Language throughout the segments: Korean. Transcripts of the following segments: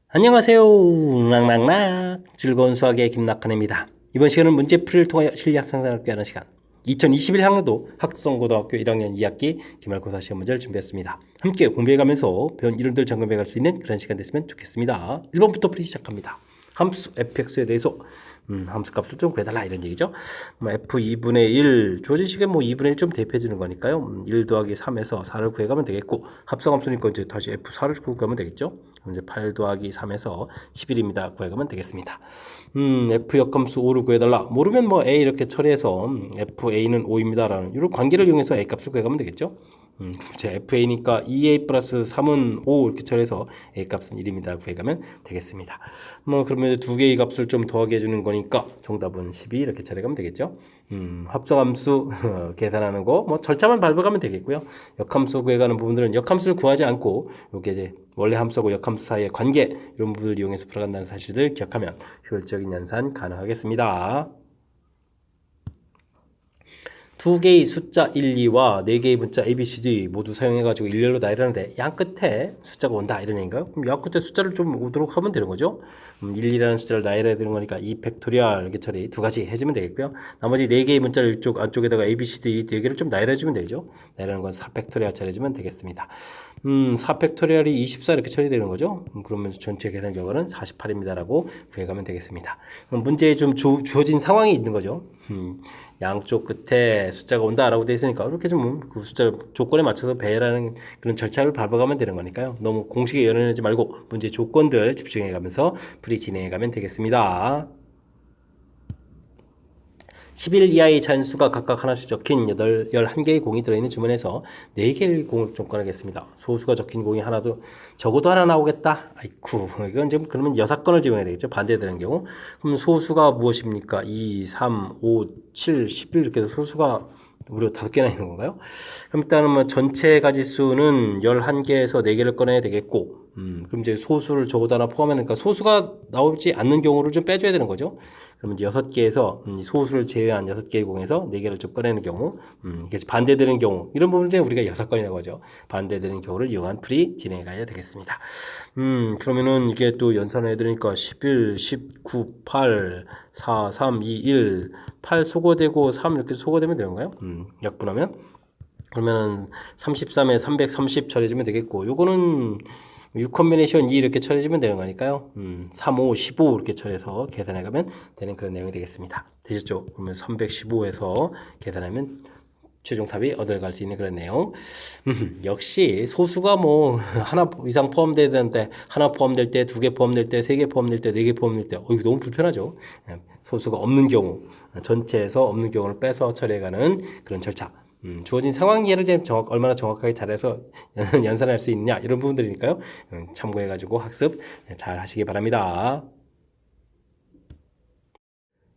안녕하세요. 락락락 즐거운 수학의 김낙헌입니다. 이번 시간은 문제풀이를 통하여 실력 향상을 꾀하는 시간 2021 학년도 학성고등학교 1학년 2학기 기말고사 시험 문제를 준비했습니다. 함께 공부해가면서 배운 이론들 점검해갈 수 있는 그런 시간 됐으면 좋겠습니다. 1번부터 풀이 시작합니다. 함수 fx에 대해서 함수 값을 좀 구해달라 이런 얘기죠. f 2분의 1 주어진 시간에 2분의 1 좀 대입해 주는 거니까요. 1 더하기 3에서 4를 구해가면 되겠고 합성함수니까 이제 다시 f4를 구해가면 되겠죠. 이제 8 더하기 3에서 11입니다. 구해가면 되겠습니다. f 역함수 5를 구해달라. 모르면 a 이렇게 처리해서 fa는 5입니다. 라는 이런 관계를 이용해서 a 값을 구해가면 되겠죠. 자, fa니까 2a 플러스 3은 5 이렇게 처리해서 a 값은 1입니다. 구해가면 되겠습니다. 그러면 두 개의 값을 좀 더하게 해주는 거니까 정답은 12 이렇게 처리하면 되겠죠. 합성함수 계산하는 거 절차만 밟아가면 되겠고요. 역함수 구해가는 부분들은 역함수를 구하지 않고 요게 이제 원래 함수하고 역함수 사이의 관계 이런 부분을 이용해서 풀어간다는 사실을 기억하면 효율적인 연산 가능하겠습니다. 두 개의 숫자 1, 2와 네 개의 문자 A, B, C, D 모두 사용해가지고 일렬로 나열하는데 양 끝에 숫자가 온다 이런 얘기인가요? 그럼 양 끝에 숫자를 좀 오도록 하면 되는 거죠. 1, 2라는 숫자를 나열해야 되는 거니까 2 팩토리얼 이렇게 처리 두 가지 해주면 되겠고요. 나머지 네 개의 문자를 이쪽 안쪽에다가 A, B, C, D 네 개를 좀 나열해주면 되죠. 나열하는 건 4 팩토리얼 처리해주면 되겠습니다. 4 팩토리얼이 24 이렇게 처리되는 거죠. 그러면 전체 계산 결과는 48입니다라고 구해가면 되겠습니다. 문제에 좀 주어진 상황이 있는 거죠. 양쪽 끝에 숫자가 온다라고 되어 있으니까 이렇게 좀 그 숫자 조건에 맞춰서 배열하는 그런 절차를 밟아가면 되는 거니까요. 너무 공식에 연연하지 말고 문제 조건들 집중해 가면서 풀이 진행해 가면 되겠습니다. 11 이하의 잔수가 각각 하나씩 적힌 11개의 공이 들어있는 주문에서 4개의 공을 좀 꺼내겠습니다. 소수가 적힌 공이 하나도 적어도 하나 나오겠다. 아이쿠 이건 지금 그러면 6건을 집어야 되겠죠. 반대되는 경우. 그럼 소수가 무엇입니까? 2, 3, 5, 7, 11 이렇게 해서 소수가 무려 5개나 있는 건가요? 그럼 일단은 전체 가지수는 11개에서 4개를 꺼내야 되겠고 그럼 이제 소수를 적어도 하나 포함하니까 소수가 나오지 않는 경우를 좀 빼줘야 되는 거죠. 그러면 6개에서 소수를 제외한 6개의 공에서 4개를 좀 꺼내는 경우 이게 반대되는 경우 이런 부분을 우리가 6건이라고 하죠. 반대되는 경우를 이용한 풀이 진행해 가야 되겠습니다. 그러면은 이게 또 연산을 해드리니까 11, 19, 8, 4, 3, 2, 1 8 소거되고 3 이렇게 소거되면 되는 건가요? 약분하면 그러면은 33에 330 처리해주면 되겠고 요거는 6 컨비네이션 2 이렇게 처리해주면 되는 거니까요. 3, 5, 15 이렇게 처리해서 계산해가면 되는 그런 내용이 되겠습니다. 되셨죠? 그러면 315에서 계산하면 최종 답이 얻어갈 수 있는 그런 내용. 역시 소수가 하나 이상 포함돼야 되는데 하나 포함될 때, 2개 포함될 때, 3개 포함될 때, 4개 포함될 때 이거 너무 불편하죠. 소수가 없는 경우, 전체에서 없는 경우를 빼서 처리해가는 그런 절차. 주어진 상황 이해를 얼마나 정확하게 잘해서 연산할 수 있느냐 이런 부분들이니까요. 참고해가지고 학습 잘 하시기 바랍니다.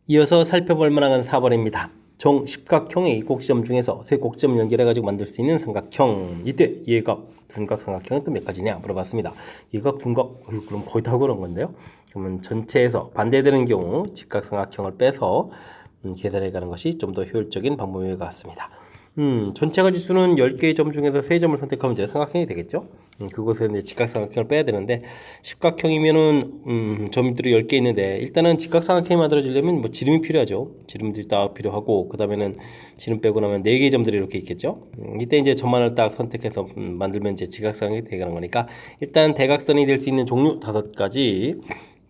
이어서 살펴볼 만한 4번입니다. 정 10각형의 이곡점 중에서 세 곡점을 연결해가지고 만들 수 있는 삼각형. 이때 예각, 둔각 삼각형은 또 몇 가지냐 물어봤습니다. 예각, 둔각, 그럼 거의 다 그런 건데요. 그러면 전체에서 반대되는 경우 직각 삼각형을 빼서 계산해가는 것이 좀 더 효율적인 방법인 것 같습니다. 전체 가지수는 10개의 점 중에서 3점을 선택하면 이제 삼각형이 되겠죠. 그곳에 이제 직각삼각형을 빼야 되는데 십각형이면은 점들이 10개 있는데 일단은 직각삼각형이 만들어지려면 지름이 필요하죠. 지름들이 딱 필요하고 그 다음에는 지름 빼고 나면 4개의 점들이 이렇게 있겠죠. 이때 이제 점만을 딱 선택해서 만들면 이제 직각삼각형이 되는 거니까 일단 대각선이 될 수 있는 종류 5가지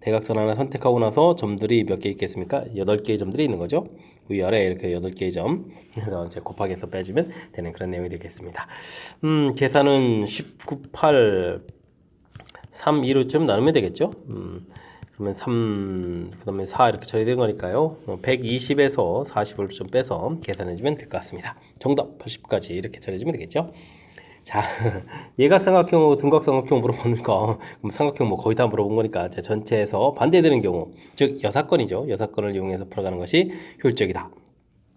대각선 하나 선택하고 나서 점들이 몇 개 있겠습니까? 8개의 점들이 있는 거죠. 위아래 이렇게 8개의 점 그래서 이제 곱하기해서 빼주면 되는 그런 내용이 되겠습니다. 계산은 19, 8, 3, 2로 좀 나누면 되겠죠. 그러면 3, 그 다음에 4 이렇게 처리된 거니까요. 120에서 40을 좀 빼서 계산해주면 될 것 같습니다. 정답 80까지 이렇게 처리해주면 되겠죠. 자, 예각삼각형하고 둔각삼각형 물어보니까 그럼 삼각형 거의 다 물어본 거니까 전체에서 반대되는 경우 즉 6건이죠. 6건을 이용해서 풀어가는 것이 효율적이다.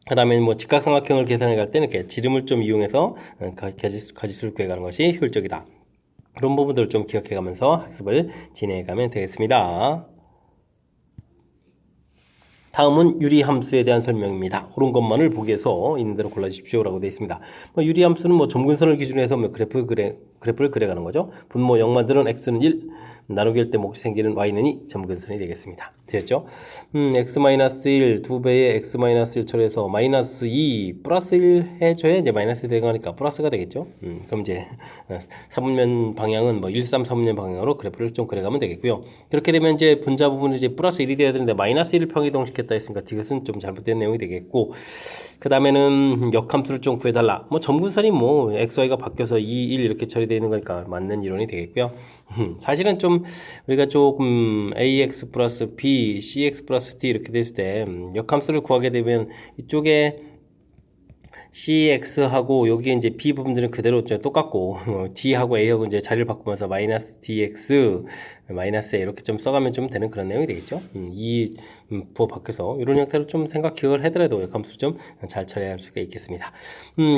그 다음에 직각삼각형을 계산해 갈 때는 이렇게 지름을 좀 이용해서 가지수를 구해가는 것이 효율적이다. 그런 부분들을 좀 기억해 가면서 학습을 진행해 가면 되겠습니다. 다음은 유리함수에 대한 설명입니다. 옳은 것만을 보기에서 있는 대로 골라주십시오라고 되어 있습니다. 유리함수는 점근선을 기준으로 해서 그래프를 그려가는 거죠. 분모 0 만드는 x는 1, 나누기 할 때 몫이 생기는 y는 2 점근선이 되겠습니다. 되었죠? x-1 2배의 x-1 처리해서 마이너스 2 플러스 1 해줘야 이제 마이너스 되는 거니까 플러스가 되겠죠? 그럼 이제 3분면 방향은 뭐 1, 3, 3분면 방향으로 그래프를 좀 그려가면 되겠고요. 그렇게 되면 이제 분자 부분은 이제 플러스 1이 돼야 되는데 마이너스 1을 평이동시켰다 했으니까 이것은 좀 잘못된 내용이 되겠고, 그 다음에는 역함수를 좀 구해달라. 뭐 점근선이 뭐 xy가 바뀌어서 2, 1 이렇게 처리되어 있는 거니까 맞는 이론이 되겠고요. 사실은 좀 우리가 조금 ax 플러스 b, cx 플러스 d 이렇게 됐을 때 역함수를 구하게 되면 이쪽에 cx하고 여기 이제 b 부분들은 그대로 똑같고 d하고 a하고 이제 자리를 바꾸면서 마이너스 dx 마이너스 a 이렇게 좀 써가면 좀 되는 그런 내용이 되겠죠. 이 부호 바뀌어서 이런 형태로 좀 생각 기억을 하더라도 역함수 좀 잘 처리할 수가 있겠습니다.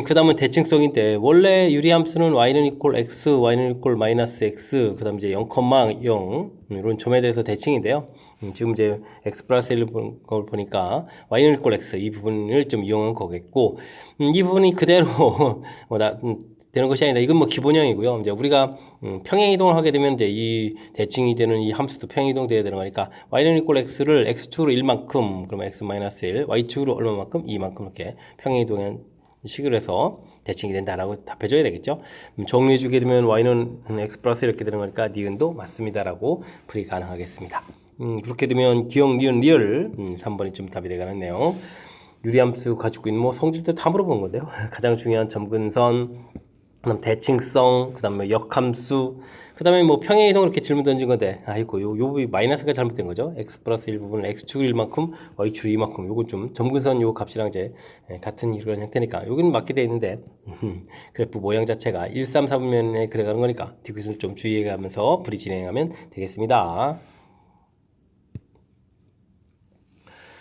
그 다음은 대칭성인데 원래 유리함수는 y는 이퀄 x, y는 이퀄 마이너스 x, 그 다음 이제 0,0 이런 점에 대해서 대칭인데요. 지금 이제 x 플러스 1을 본 걸 보니까 y는 이퀄 x 이 부분을 좀 이용한 거겠고, 이 부분이 그대로 되는 것이 아니라 이건 뭐 기본형이고요. 이제 우리가 평행 이동을 하게 되면 이제 이 대칭이 되는 이 함수도 평행 이동돼야 되는 거니까 y는 이퀄 x를 x축으로 1만큼, 그러면 x-1, y축으로 얼마만큼? 2만큼 이렇게 평행 이동한 식으로 해서 대칭이 된다라고 답해줘야 되겠죠. 정리해주게 되면 y는 x 플러스 이렇게 되는 거니까 니은도 맞습니다라고 풀이 가능하겠습니다. 그렇게 되면 기억, 니은, 리얼 3번이 좀 답이 되겠네요. 유리함수 가지고 있는 뭐 성질도 다 물어본 건데요. 가장 중요한 점근선, 그다음 대칭성, 그다음에 역함수, 그다음에 뭐 평행이동 이렇게 질문 던진 건데, 아이고 요 마이너스가 잘못된 거죠. x 플러스 1 부분은 x축 1만큼, y축 2만큼, 요거 좀 점근선 요 값이랑 이제 같은 이런 형태니까 여기는 맞게 돼 있는데 그래프 모양 자체가 1, 3, 4분면에 그래가는 거니까 디귿을 좀 주의해가면서 풀이 진행하면 되겠습니다.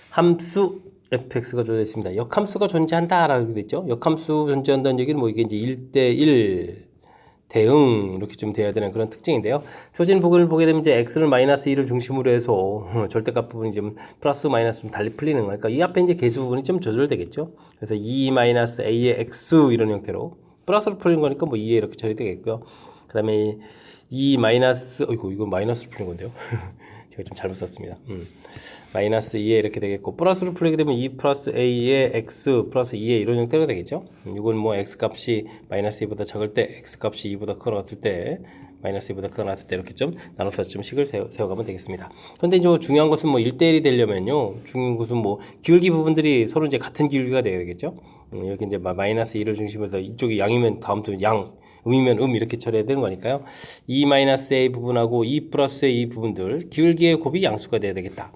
함수 fx가 주어져 있습니다. 역함수가 존재한다라고 되어 있죠. 역함수 존재한다는 얘기는 뭐 이게 이제 1대1 대응 이렇게 좀 돼야 되는 그런 특징인데요. 조진 부분을 보게 되면 이제 x를 마이너스 2를 중심으로 해서 절대값 부분이 좀 플러스 마이너스 좀 달리 풀리는 거니까 이 앞에 이제 계수 부분이 좀 조절되겠죠. 그래서 2 마이너스 a의 x 이런 형태로 플러스로 풀린 거니까 뭐 2에 이렇게 처리되겠고요. 그 다음에 2 마이너스 이거 마이너스로 풀린 건데요. 제가 좀 잘못 썼습니다. 마이너스 2에 이렇게 되겠고, 플러스로 풀리게 되면 2 플러스 a의 x 플러스 2의 이런 형태로 되겠죠. 이건 뭐 x 값이 마이너스 2보다 작을 때, x 값이 2보다 크거나 같을 때, 마이너스 2보다 크거나 같을 때 이렇게 좀 나눠서 좀 식을 세워가면 되겠습니다. 근데 이제 중요한 것은 뭐 1대1이 되려면요, 중요한 것은 뭐 기울기 부분들이 서로 이제 같은 기울기가 되어야 되겠죠. 여기 이제 마이너스 2를 중심으로 해서 이쪽이 양이면 다음도 양, 음이면 이렇게 처리해야 되는 거니까요. 2-a 부분하고 2 플러스 a 부분들 기울기의 곱이 양수가 돼야 되겠다.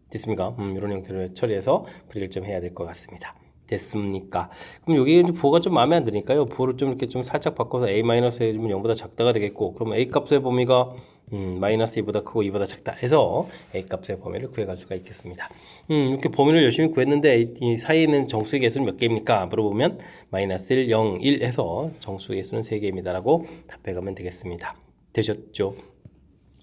됐습니까? 이런 형태로 처리해서 풀이를 좀 해야 될 것 같습니다. 됐습니까? 그럼 여기 이제 부호가 좀 마음에 안 드니까요. 부호를 좀 이렇게 좀 살짝 바꿔서 a-a 해주면 0보다 작다가 되겠고, 그러면 a 값의 범위가 마이너스 2보다 크고 2보다 작다 해서 a 값의 범위를 구해갈 수가 있겠습니다. 이렇게 범위를 열심히 구했는데 이 사이에 있는 정수의 개수는 몇 개입니까? 물어보면 마이너스 1, 0, 1 해서 정수의 개수는 3개입니다 라고 답해가면 되겠습니다. 되셨죠?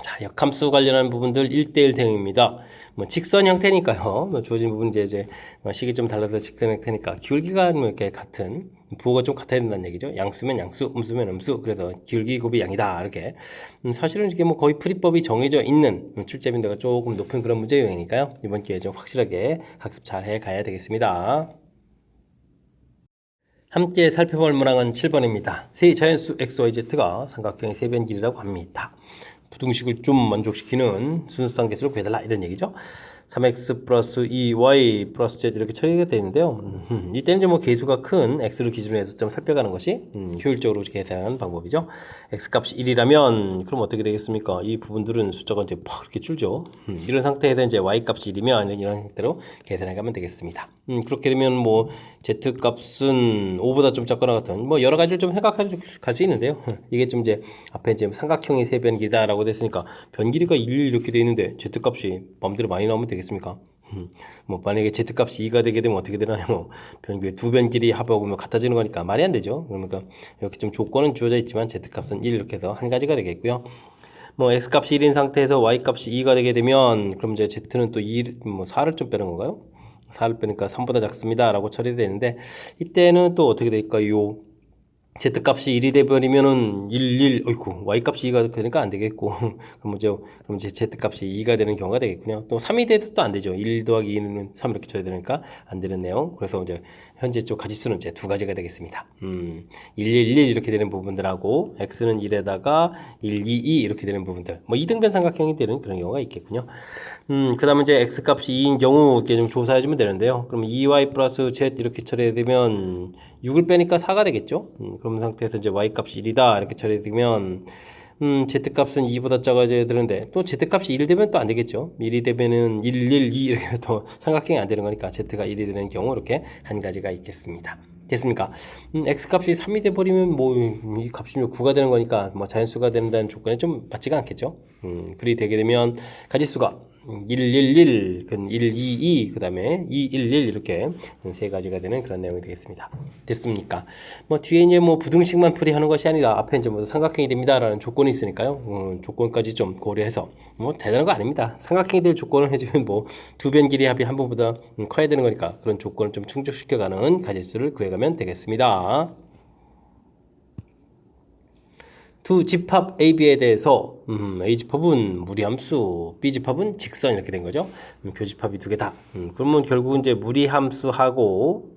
자, 역함수 관련한 부분들 1대1 대응입니다. 뭐 직선 형태니까요. 뭐 주어진 부분 이제 식이 좀 달라서 직선 형태니까 기울기가 뭐 이렇게 같은 부호가 좀 같아야 된다는 얘기죠. 양수면 양수, 음수면 음수. 그래서 기울기 곱이 양이다. 이렇게. 사실은 이게 뭐 거의 풀이법이 정해져 있는 출제빈도가 조금 높은 그런 문제 유형이니까요. 이번 기회에 좀 확실하게 학습 잘 해가야 되겠습니다. 함께 살펴볼 문항은 7번입니다. 세 자연수 XYZ가 삼각형의 세변 길이라고 합니다. 부등식을 좀 만족시키는 순수상 개수를 구해달라 이런 얘기죠. 3x 플러스 2y 플러스 z 이렇게 처리가 되어 있는데요. 이때는 이제 뭐 개수가 큰 x를 기준으로 해서 좀 살펴가는 것이 효율적으로 계산하는 방법이죠. x 값이 1이라면 그럼 어떻게 되겠습니까? 이 부분들은 숫자가 이제 팍 이렇게 줄죠. 이런 상태에서 이제 y 값이 1이면 이런 형태로 계산해 가면 되겠습니다. 그렇게 되면 뭐 z 값은 5보다 좀 작거나 같은 뭐 여러 가지를 좀 생각할 수 있는데요. 이게 좀 이제 앞에 이제 삼각형이 세 변기다라고 됐으니까 변 길이가 1 이렇게 돼 있는데 z 값이 마음대로 많이 나오면 되겠습니까? 뭐 만약에 z 값이 2가 되게 되면 어떻게 되나요? 뭐 두 변 길이 합하고 뭐 같아지는 거니까 말이 안 되죠. 그러니까 이렇게 좀 조건은 주어져 있지만 z 값은 1 이렇게 해서 한 가지가 되겠고요. 뭐 x 값이 1인 상태에서 y 값이 2가 되게 되면 그럼 이제 z는 또 4를 좀 빼는 건가요? 4를 빼니까 3보다 작습니다 라고 처리되는데 이때는 또 어떻게 될까요? Z값이 1이 돼버리면은 1, 어이구, Y값이 2가 되니까 안 되겠고. 그럼 이제 Z값이 2가 되는 경우가 되겠군요. 또 3이 돼도 또 안 되죠. 1 더하기 2는 3 이렇게 쳐야 되니까 안 되는 내용. 그래서 이제 현재 쪽 가지수는 이제 두 가지가 되겠습니다. 1, 1 이렇게 되는 부분들하고, X는 1에다가 1, 2, 2 이렇게 되는 부분들. 뭐 이등변 삼각형이 되는 그런 경우가 있겠군요. 그 다음에 이제 X값이 2인 경우 이렇게 좀 조사해주면 되는데요. 그럼 2Y 플러스 Z 이렇게 처리되면 6을 빼니까 4가 되겠죠. 그런 상태에서 이제 Y값이 1이다 이렇게 처리되면 Z값은 2보다 작아져야 되는데 또 Z값이 1 되면 또 안 되겠죠. 1이 되면은 1, 1, 2 이렇게 또 삼각형이 안 되는 거니까 Z가 1이 되는 경우 이렇게 한 가지가 있겠습니다. 됐습니까? X값이 3이 돼버리면 뭐 이 값이 9가 되는 거니까 뭐 자연수가 된다는 조건에 좀 맞지가 않겠죠. 그리 되게 되면 가지수가 1, 1, 1, 1, 2, 2, 그 다음에 2, 1, 1 이렇게 세 가지가 되는 그런 내용이 되겠습니다. 됐습니까? 뭐 뒤에 이제 뭐 부등식만 풀이하는 것이 아니라 앞에 이제 뭐 삼각형이 됩니다라는 조건이 있으니까요. 조건까지 좀 고려해서 뭐 대단한 거 아닙니다. 삼각형이 될 조건을 해주면 뭐 두 변 길이 합이 한 번보다 커야 되는 거니까 그런 조건을 좀 충족시켜가는 가지수를 구해가면 되겠습니다. 두 집합 AB에 대해서 A집합은 무리함수, B집합은 직선 이렇게 된 거죠. 교집합이 두 개다. 그러면 결국 이제 무리함수하고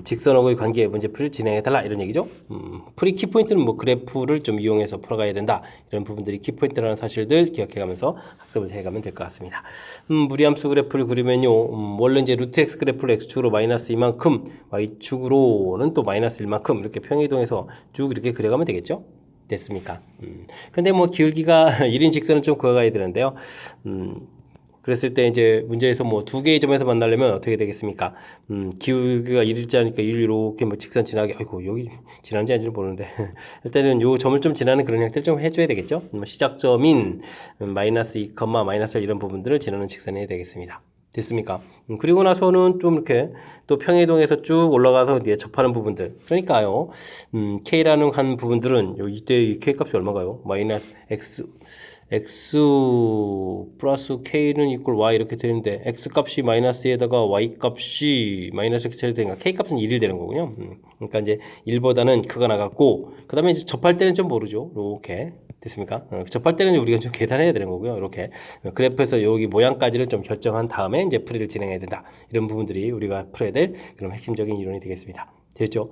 직선하고의 관계 문제풀이를 진행해달라 이런 얘기죠. 풀이 키포인트는 뭐 그래프를 좀 이용해서 풀어가야 된다 이런 부분들이 키포인트라는 사실들 기억해가면서 학습을 해가면 될 것 같습니다. 무리함수 그래프를 그리면요, 원래 이제 루트 x 그래프를 x축으로 마이너스 이만큼, y축으로는 또 마이너스 1만큼 이렇게 평행이동해서 쭉 이렇게 그려가면 되겠죠. 됐습니까? 근데 뭐 기울기가 1인 직선을 좀 그어가야 되는데요. 그랬을 때 이제 문제에서 뭐 두 개의 점에서 만나려면 어떻게 되겠습니까? 기울기가 1일자니까 1 이렇게 뭐 직선 지나게, 아이고 여기 지나는지 아닌지는 모르는데 일단은 요 점을 좀 지나는 그런 형태를 좀 해줘야 되겠죠. 시작점인 마이너스 2, 마이너스 1 이런 부분들을 지나는 직선이 해야 되겠습니다. 됐습니까? 그리고 나서는 좀 이렇게 또 평행이동해서 쭉 올라가서 이제 접하는 부분들. 그러니까요, K라는 한 부분들은 이때 K 값이 얼마가요? 마이너스 X 플러스 K는 이퀄 Y 이렇게 되는데 X 값이 마이너스에다가 Y 값이 마이너스 X 되니까 K 값은 1이 되는 거군요. 그러니까 이제 1보다는 크가 나갔고, 그 다음에 이제 접할 때는 좀 모르죠. 이렇게. 됐습니까? 접할 때는 우리가 좀 계산해야 되는 거고요. 이렇게 그래프에서 여기 모양까지를 좀 결정한 다음에 이제 풀이를 진행해야 된다. 이런 부분들이 우리가 풀어야 될 그런 핵심적인 이론이 되겠습니다. 됐죠?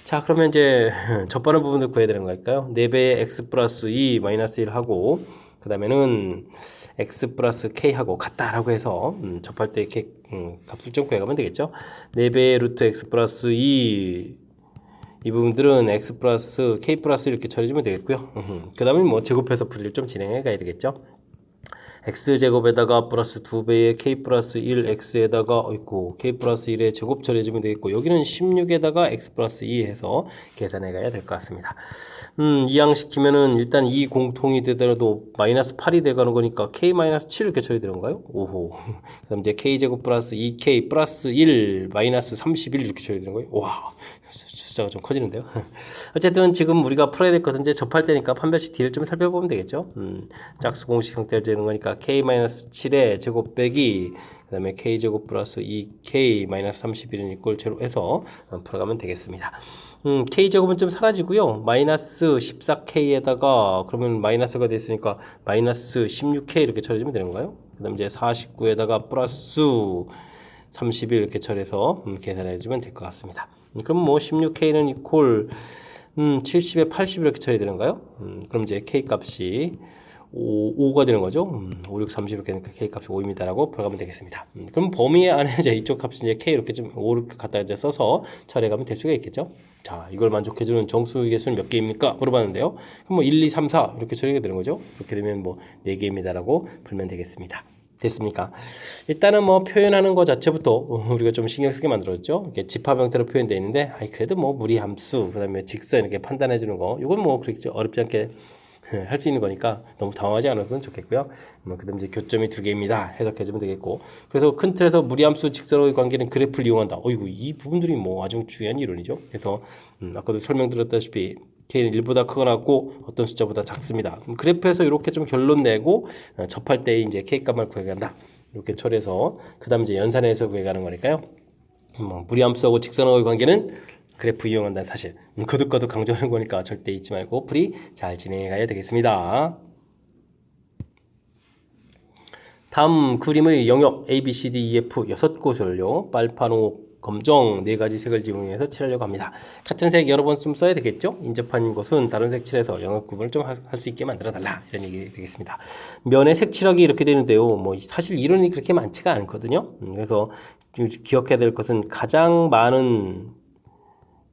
자, 그러면 이제 접하는 부분을 구해야 되는 걸까요? 4배의 x 플러스 2 마이너스 1 하고, 그 다음에는 x 플러스 k하고 같다라고 해서 접할 때 이렇게 값을 좀 구해가면 되겠죠? 4배의 루트 x 플러스 2 이 부분들은 x 플러스 k 플러스 이렇게 처리해주면 되겠고요. 그 다음에 뭐 제곱해서 풀이를 좀 진행해 가야 되겠죠. x제곱에다가 플러스 2배의 k 플러스 1 x에다가 k 플러스 1의 제곱 처리해주면 되겠고, 여기는 16에다가 x 플러스 2 해서 계산해 가야 될 것 같습니다. 이항시키면은 일단 이 공통이 되더라도 마이너스 8이 돼가는 거니까 k 마이너스 7 이렇게 처리되는 건가요? 오호. 그 다음 이제 k제곱 플러스 2k 플러스 1 마이너스 31 이렇게 처리되는 거예요? 와, 숫자가 좀 커지는데요. 어쨌든 지금 우리가 풀어야 될 것은 이제 접할 때니까 판별식 D를 좀 살펴보면 되겠죠. 짝수 공식 형태로 되는 거니까 k-7의 제곱 빼기 그 다음에 k제곱 플러스 2k 마이너스 31은 이꼴 제로 해서 풀어가면 되겠습니다. k제곱은 좀 사라지고요. 마이너스 14k에다가 그러면 마이너스가 됐으니까 마이너스 16k 이렇게 처리해주면 되는 건가요? 그 다음 이제 49에다가 플러스 31 이렇게 처리해서 계산해주면 될 것 같습니다. 그럼 뭐 16k는 이퀄 70에 80 이렇게 처리되는가요? 그럼 이제 k 값이 5가 되는 거죠. 5, 6, 30 이렇게 되니까 k 값이 5입니다라고 풀어가면 되겠습니다. 그럼 범위 안에 이제 이쪽 값이 이제 k 이렇게 좀 5 이렇게 갖다 이제 써서 처리해가면 될 수가 있겠죠. 자, 이걸 만족해주는 정수의 개수는 몇 개입니까? 물어봤는데요. 그럼 뭐 1, 2, 3, 4 이렇게 처리가 되는 거죠. 이렇게 되면 뭐 4개입니다라고 풀면 되겠습니다. 됐습니까? 일단은 뭐 표현하는 것 자체부터 우리가 좀 신경 쓰게 만들었죠. 이렇게 집합 형태로 표현되어 있는데, 그래도 뭐 무리함수, 그 다음에 직선 이렇게 판단해 주는 거, 이건 뭐 그렇게 어렵지 않게 할 수 있는 거니까 너무 당황하지 않으면 좋겠고요. 그 다음에 이제 교점이 2개입니다. 해석해주면 되겠고. 그래서 큰 틀에서 무리함수 직선의 관계는 그래프를 이용한다. 어이구, 이 부분들이 뭐 아주 중요한 이론이죠. 그래서 아까도 설명드렸다시피 K는 1보다 크거나 같고 어떤 숫자보다 작습니다. 그래프에서 이렇게 좀 결론 내고 접할 때 이제 K 값을 구해간다. 이렇게 처리해서 그 다음 이제 연산해서 구해가는 거니까요. 무리함수하고 직선하고의 관계는 그래프 이용한다는 사실 거듭거듭 강조하는 거니까 절대 잊지 말고 풀이 잘 진행해 가야 되겠습니다. 다음 그림의 영역 A, B, C, D, E, F 6곳을요. 빨판호, 검정 4가지 색을 이용해서 칠하려고 합니다. 같은 색 여러 번 좀 써야 되겠죠? 인접한 곳은 다른 색 칠해서 영역 구분을 좀 할 수 있게 만들어 달라 이런 얘기 되겠습니다. 면에 색 칠하기 이렇게 되는데요. 뭐 사실 이론이 그렇게 많지가 않거든요. 그래서 기억해야 될 것은 가장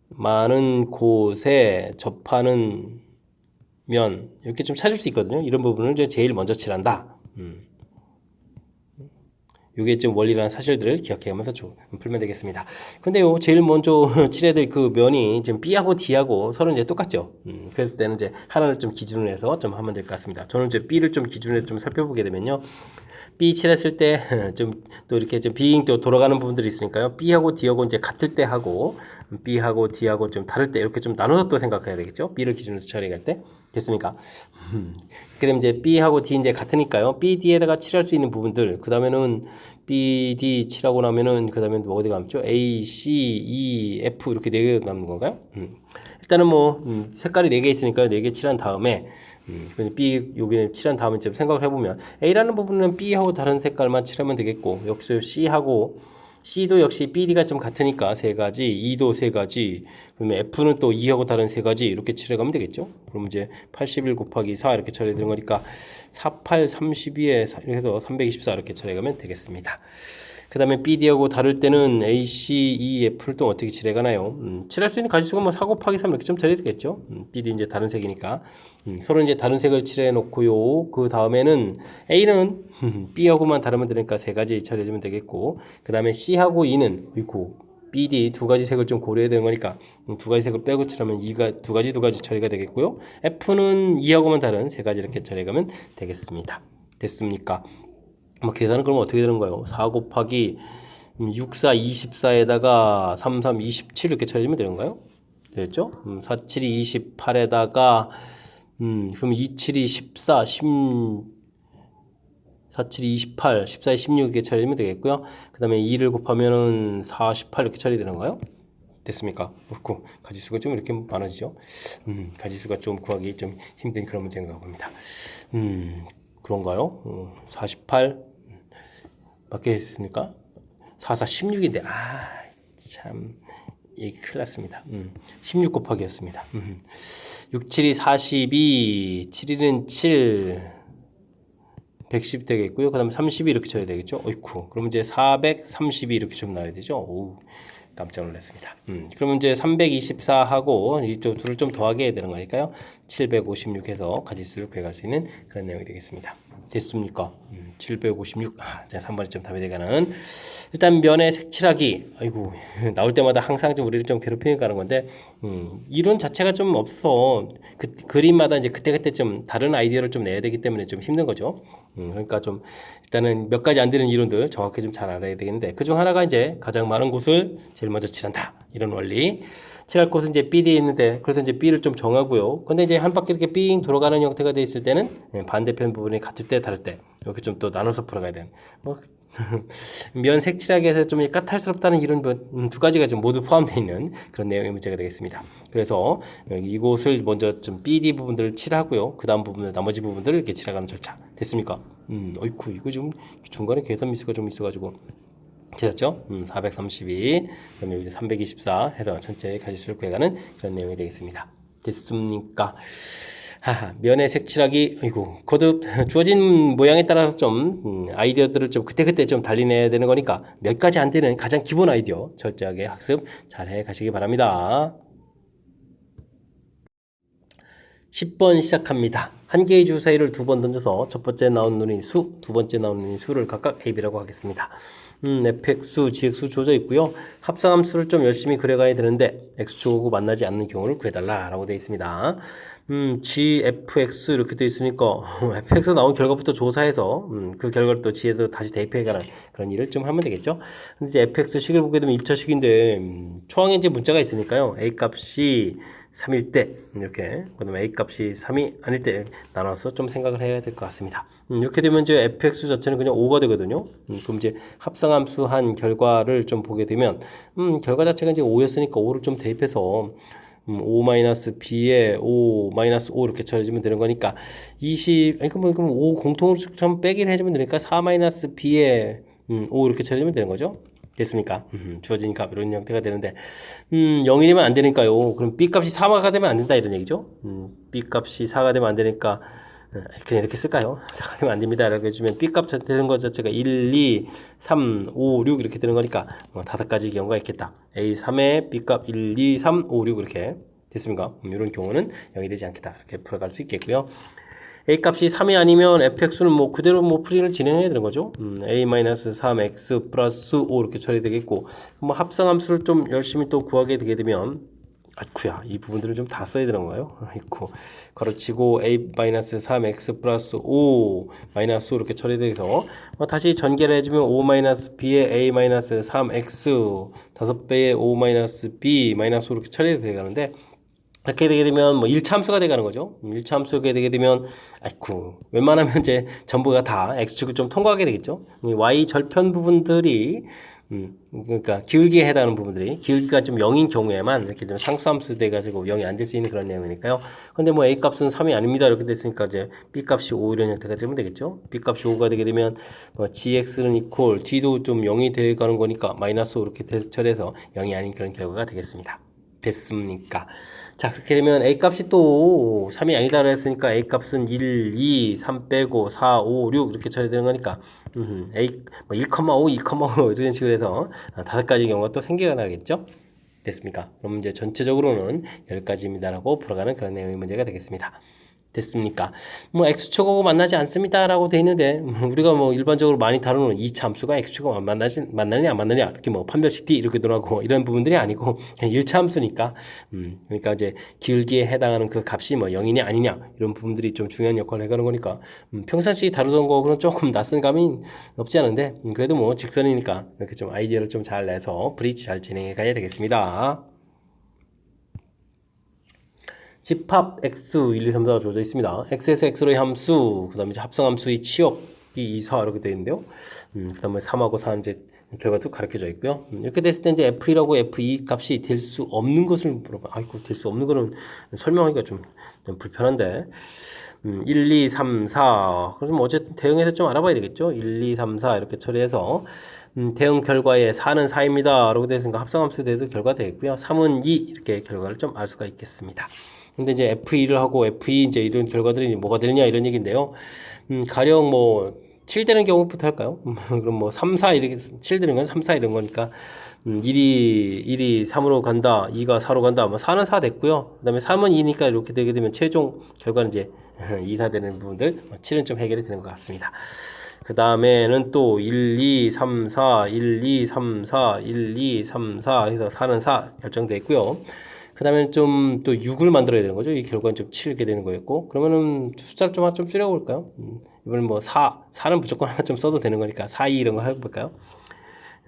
많은 곳에 접하는 면 이렇게 좀 찾을 수 있거든요. 이런 부분을 제일 먼저 칠한다. 요게 좀 원리라는 사실들을 기억해가면서 좀 풀면 되겠습니다. 근데요, 제일 먼저 칠해야 될 그 면이 지금 B하고 D하고 서로 이제 똑같죠. 그럴 때는 이제 하나를 좀 기준으로 해서 좀 하면 될 것 같습니다. 저는 이제 B를 좀 기준으로 해서 좀 살펴보게 되면요. B 칠했을 때 좀 또 이렇게 좀 빙 또 돌아가는 부분들이 있으니까요. B하고 D하고 이제 같을 때 하고 B하고 D하고 좀 다를 때 이렇게 좀 나눠서 또 생각해야 되겠죠. B를 기준으로 처리할 때 됐습니까? 그렇게 되면 이제 B하고 D 이제 같으니까요. B, D에다가 칠할 수 있는 부분들 그 다음에는 B, D 칠하고 나면은 그 다음에 뭐 어디가 남죠? A, C, E, F 이렇게 4개 남는 건가요? 일단은 뭐 색깔이 4개 있으니까 4개 칠한 다음에 B 여기 칠한 다음에 좀 생각을 해보면 A라는 부분은 B하고 다른 색깔만 칠하면 되겠고 역시 C도 역시 BD가 좀 같으니까 3가지, E도 3가지, 그다음에 F는 또 E하고 다른 3가지 이렇게 칠해가면 되겠죠. 그럼 이제 81 곱하기 4 이렇게 처리해 되는 거니까 48, 32에 이렇게 해서 324 이렇게 처리해가면 되겠습니다. 그 다음에 BD하고 다를 때는 A, C, E, F를 또 어떻게 칠해가나요? 칠할 수 있는 가지수가 뭐 4 곱하기 3 이렇게 좀 처리해야 되겠죠. BD 이제 다른 색이니까. 서로 이제 다른 색을 칠해 놓고요. 그 다음에는 A는 B하고만 다르면 되니까 3가지 처리해주면 되겠고, 그 다음에 C하고 E는, BD 2가지 색을 좀 고려해야 되는 거니까 2가지 색을 빼고 칠하면 2가지 처리가 되겠고요. F는 E하고만 다른 3가지 이렇게 처리해가면 되겠습니다. 됐습니까? 뭐 계산은 그러면 어떻게 되는 거예요? 4 곱하기 6, 4, 24에다가 3, 3, 27 이렇게 처리하면 되는가요? 되겠죠? 4, 7, 28에다가 그럼 2, 7, 14, 4, 7, 28, 14, 16 이렇게 처리하면 되겠고요. 그 다음에 2를 곱하면은 48 이렇게 처리되는가요? 됐습니까? 그렇고 가지수가 좀 이렇게 많아지죠. 가지수가 좀 구하기 좀 힘든 그런 문제인가 봅니다. 그런가요? 48 맞겠습니까? 4, 4, 16인데 참 이게 큰일 났습니다. 16 곱하기였습니다. 6, 7이 42, 7일은 7, 110 되겠고요. 그 다음에 32 이렇게 쳐야 되겠죠. 어이쿠. 그럼 이제 432 이렇게 좀 나와야 되죠. 오, 깜짝 놀랐습니다. 그러면 이제 324하고 이쪽 둘을 좀 더하게 해야 되는 거니까요. 756 해서 가지수를 구해갈 수 있는 그런 내용이 되겠습니다. 됐습니까? 756. 자, 3번이 좀 답이 되가는. 일단 면의 색칠하기. 아이고, 나올 때마다 항상 좀 우리를 좀 괴롭히니까 하는 건데, 이론 자체가 좀 없어. 그림마다 이제 그때그때 좀 다른 아이디어를 좀 내야 되기 때문에 좀 힘든 거죠. 그러니까 좀 일단은 몇 가지 안 되는 이론들 정확히 좀 잘 알아야 되겠는데, 그중 하나가 이제 가장 많은 곳을 제일 먼저 칠한다. 이런 원리. 칠할 곳은 이제 BD에 있는데, 그래서 이제 B를 좀 정하고요. 근데 이제 한 바퀴 이렇게 삥 돌아가는 형태가 돼 있을 때는 반대편 부분이 같을 때 다를 때 이렇게 좀 또 나눠서 풀어가야 되는. 뭐 면 색칠하기 위해서 좀 까탈스럽다는 이런 2가지가 좀 모두 포함되어 있는 그런 내용의 문제가 되겠습니다. 그래서 이곳을 먼저 좀 BD 부분들을 칠하고요. 그 다음 부분들, 나머지 부분들을 이렇게 칠해가는 절차. 됐습니까? 어이쿠, 이거 좀 중간에 계산 미스가 좀 있어가지고. 되셨죠? 432, 그다음에 여기 324 해서 전체 가지수를 구해가는 그런 내용이 되겠습니다. 됐습니까? 면의 색칠하기, 아이고, 거듭 주어진 모양에 따라서 좀 아이디어들을 좀 그때그때 좀 달리내야 되는 거니까 몇 가지 안 되는 가장 기본 아이디어 철저하게 학습 잘 해 가시기 바랍니다. 10번 시작합니다. 한 개의 주 사이를 2번 던져서 첫 번째 나온 눈이 수, 두 번째 나온 눈이 수를 각각 A, B라고 하겠습니다. fx수, gx수 주어져 있고요. 합성함수를 좀 열심히 그려가야 되는데 x축하고 만나지 않는 경우를 구해달라라고 되어 있습니다. g, fx 이렇게 되어 있으니까 fx 나온 결과부터 조사해서 그 결과를 또 g에도 다시 대입해가는 그런 일을 좀 하면 되겠죠. 근데 이제 fx식을 보게 되면 입차식인데 초항에 이제 문자가 있으니까요. a 값이 3일 때 이렇게 그다음에 A 값이 3이 아닐 때 나눠서 좀 생각을 해야 될 것 같습니다. 이렇게 되면 이제 fx 자체는 그냥 5가 되거든요. 그럼 이제 합성함수 한 결과를 좀 보게 되면 결과 자체가 이제 5였으니까 5를 좀 대입해서 5-b에 5-5 이렇게 처리해주면 되는 거니까 20 아니 그럼 5 공통으로 좀 빼기를 해주면 되니까 4-b에 5 이렇게 처리해주면 되는 거죠. 됐습니까? 주어진 값 이런 형태가 되는데 0이 되면 안 되니까요. 그럼 b 값이 4가 되면 안 된다 이런 얘기죠. b 값이 4가 되면 안 되니까 그냥 이렇게 쓸까요? 4가 되면 안 됩니다 라고 해주면 b 값 되는 것 자체가 1, 2, 3, 5, 6 이렇게 되는 거니까 5가지 경우가 있겠다. A3에 b 값 1, 2, 3, 5, 6 이렇게 됐습니까? 이런 경우는 0이 되지 않겠다 이렇게 풀어갈 수 있겠고요. A 값이 3이 아니면 fx는 뭐 그대로 뭐 풀이를 진행해야 되는 거죠. a-3x 플러스 5 이렇게 처리되겠고 뭐 합성함수를 좀 열심히 또 구하게 되게 되면 아이쿠야 이 부분들을 좀 다 써야 되는 거예요. 아이쿠 가로치고 a-3x 플러스 5 마이너스 5 이렇게 처리돼서 다시 전개를 해주면 5-b에 a-3x 5배에 5-b 마이너스 5 이렇게 처리되어 가는데 이렇게 되게 되면 뭐 1차 함수가 되가는 거죠. 1차 함수가 되게 되면 아이쿠 웬만하면 이제 전부가 다 x축을 좀 통과하게 되겠죠. y 절편 부분들이 그러니까 기울기에 해당하는 부분들이 기울기가 좀 0인 경우에만 이렇게 좀 상수함수 돼가지고 0이 안 될 수 있는 그런 내용이니까요. 근데 뭐 a 값은 3이 아닙니다 이렇게 됐으니까 이제 b 값이 5 이런 형태가 되면 되겠죠. b 값이 5가 되게 되면 gx는 이퀄 d도 좀 0이 돼가는 거니까 마이너스 5 이렇게 처리해서 0이 아닌 그런 결과가 되겠습니다. 됐습니까? 자 그렇게 되면 a 값이 또 3이 아니다 그랬으니까 a 값은 1, 2, 3 빼고 4, 5, 6 이렇게 처리되는 거니까 a 뭐 1,5, 2,5 이런 식으로 해서 5가지 경우가 또 생겨나겠죠? 됐습니까? 그럼 이제 전체적으로는 10가지입니다라고 풀어가는 그런 내용의 문제가 되겠습니다. 됐습니까? 뭐 x축하고 만나지 않습니다라고 돼 있는데 우리가 뭐 일반적으로 많이 다루는 2차 함수가 x축하고 만나느냐 안 만나느냐 이렇게 뭐 판별식 D 이렇게 들어가고 이런 부분들이 아니고 그냥 1차 함수니까 그러니까 이제 기울기에 해당하는 그 값이 뭐 0이냐 아니냐 이런 부분들이 좀 중요한 역할을 해가는 거니까 평상시 다루던 거는 조금 낯선 감이 없지 않은데 그래도 뭐 직선이니까 이렇게 좀 아이디어를 좀 잘 내서 브릿지 잘 진행해 가야 되겠습니다. 집합 x 1, 2, 3, 4가 주어져 있습니다. x에서 x로의 함수, 그 다음에 이제 합성함수의 치역이 2, 4 이렇게 되어 있는데요. 그 다음에 3하고 4 이제 결과도 가르쳐져 있고요. 이렇게 됐을 때 이제 f1하고 f2 값이 될 수 없는 것을 물어봐. 아이고, 될 수 없는 거는 설명하기가 좀 불편한데. 1, 2, 3, 4. 그럼 어쨌든 대응해서 좀 알아봐야 되겠죠? 1, 2, 3, 4 이렇게 처리해서 대응 결과에 4는 4입니다. 라고 되어 있으니까 합성함수에 대해서 결과가 되겠고요. 3은 2 이렇게 결과를 좀 알 수가 있겠습니다. 근데 이제 F1을 하고 F2 이제 이런 결과들이 뭐가 되느냐 이런 얘기인데요. 가령 뭐 7 되는 경우부터 할까요? 그럼 뭐 3, 4 이렇게 7 되는 건 3, 4 이런 거니까 1이 3으로 간다, 2가 4로 간다. 뭐 4는 4 됐고요. 그다음에 3은 2니까 이렇게 되게 되면 최종 결과는 이제 2, 4 되는 부분들, 7은 좀 해결이 되는 것 같습니다. 그 다음에는 또 1, 2, 3, 4, 1, 2, 3, 4, 1, 2, 3, 4 해서 4는 4 결정되어 있고요. 그 다음에 좀 또 6을 만들어야 되는 거죠. 이 결과는 좀 7게 되는 거였고. 그러면은 숫자를 좀 줄여볼까요? 이번엔 뭐 4는 무조건 하나 좀 써도 되는 거니까 4, 2 이런 거 해볼까요?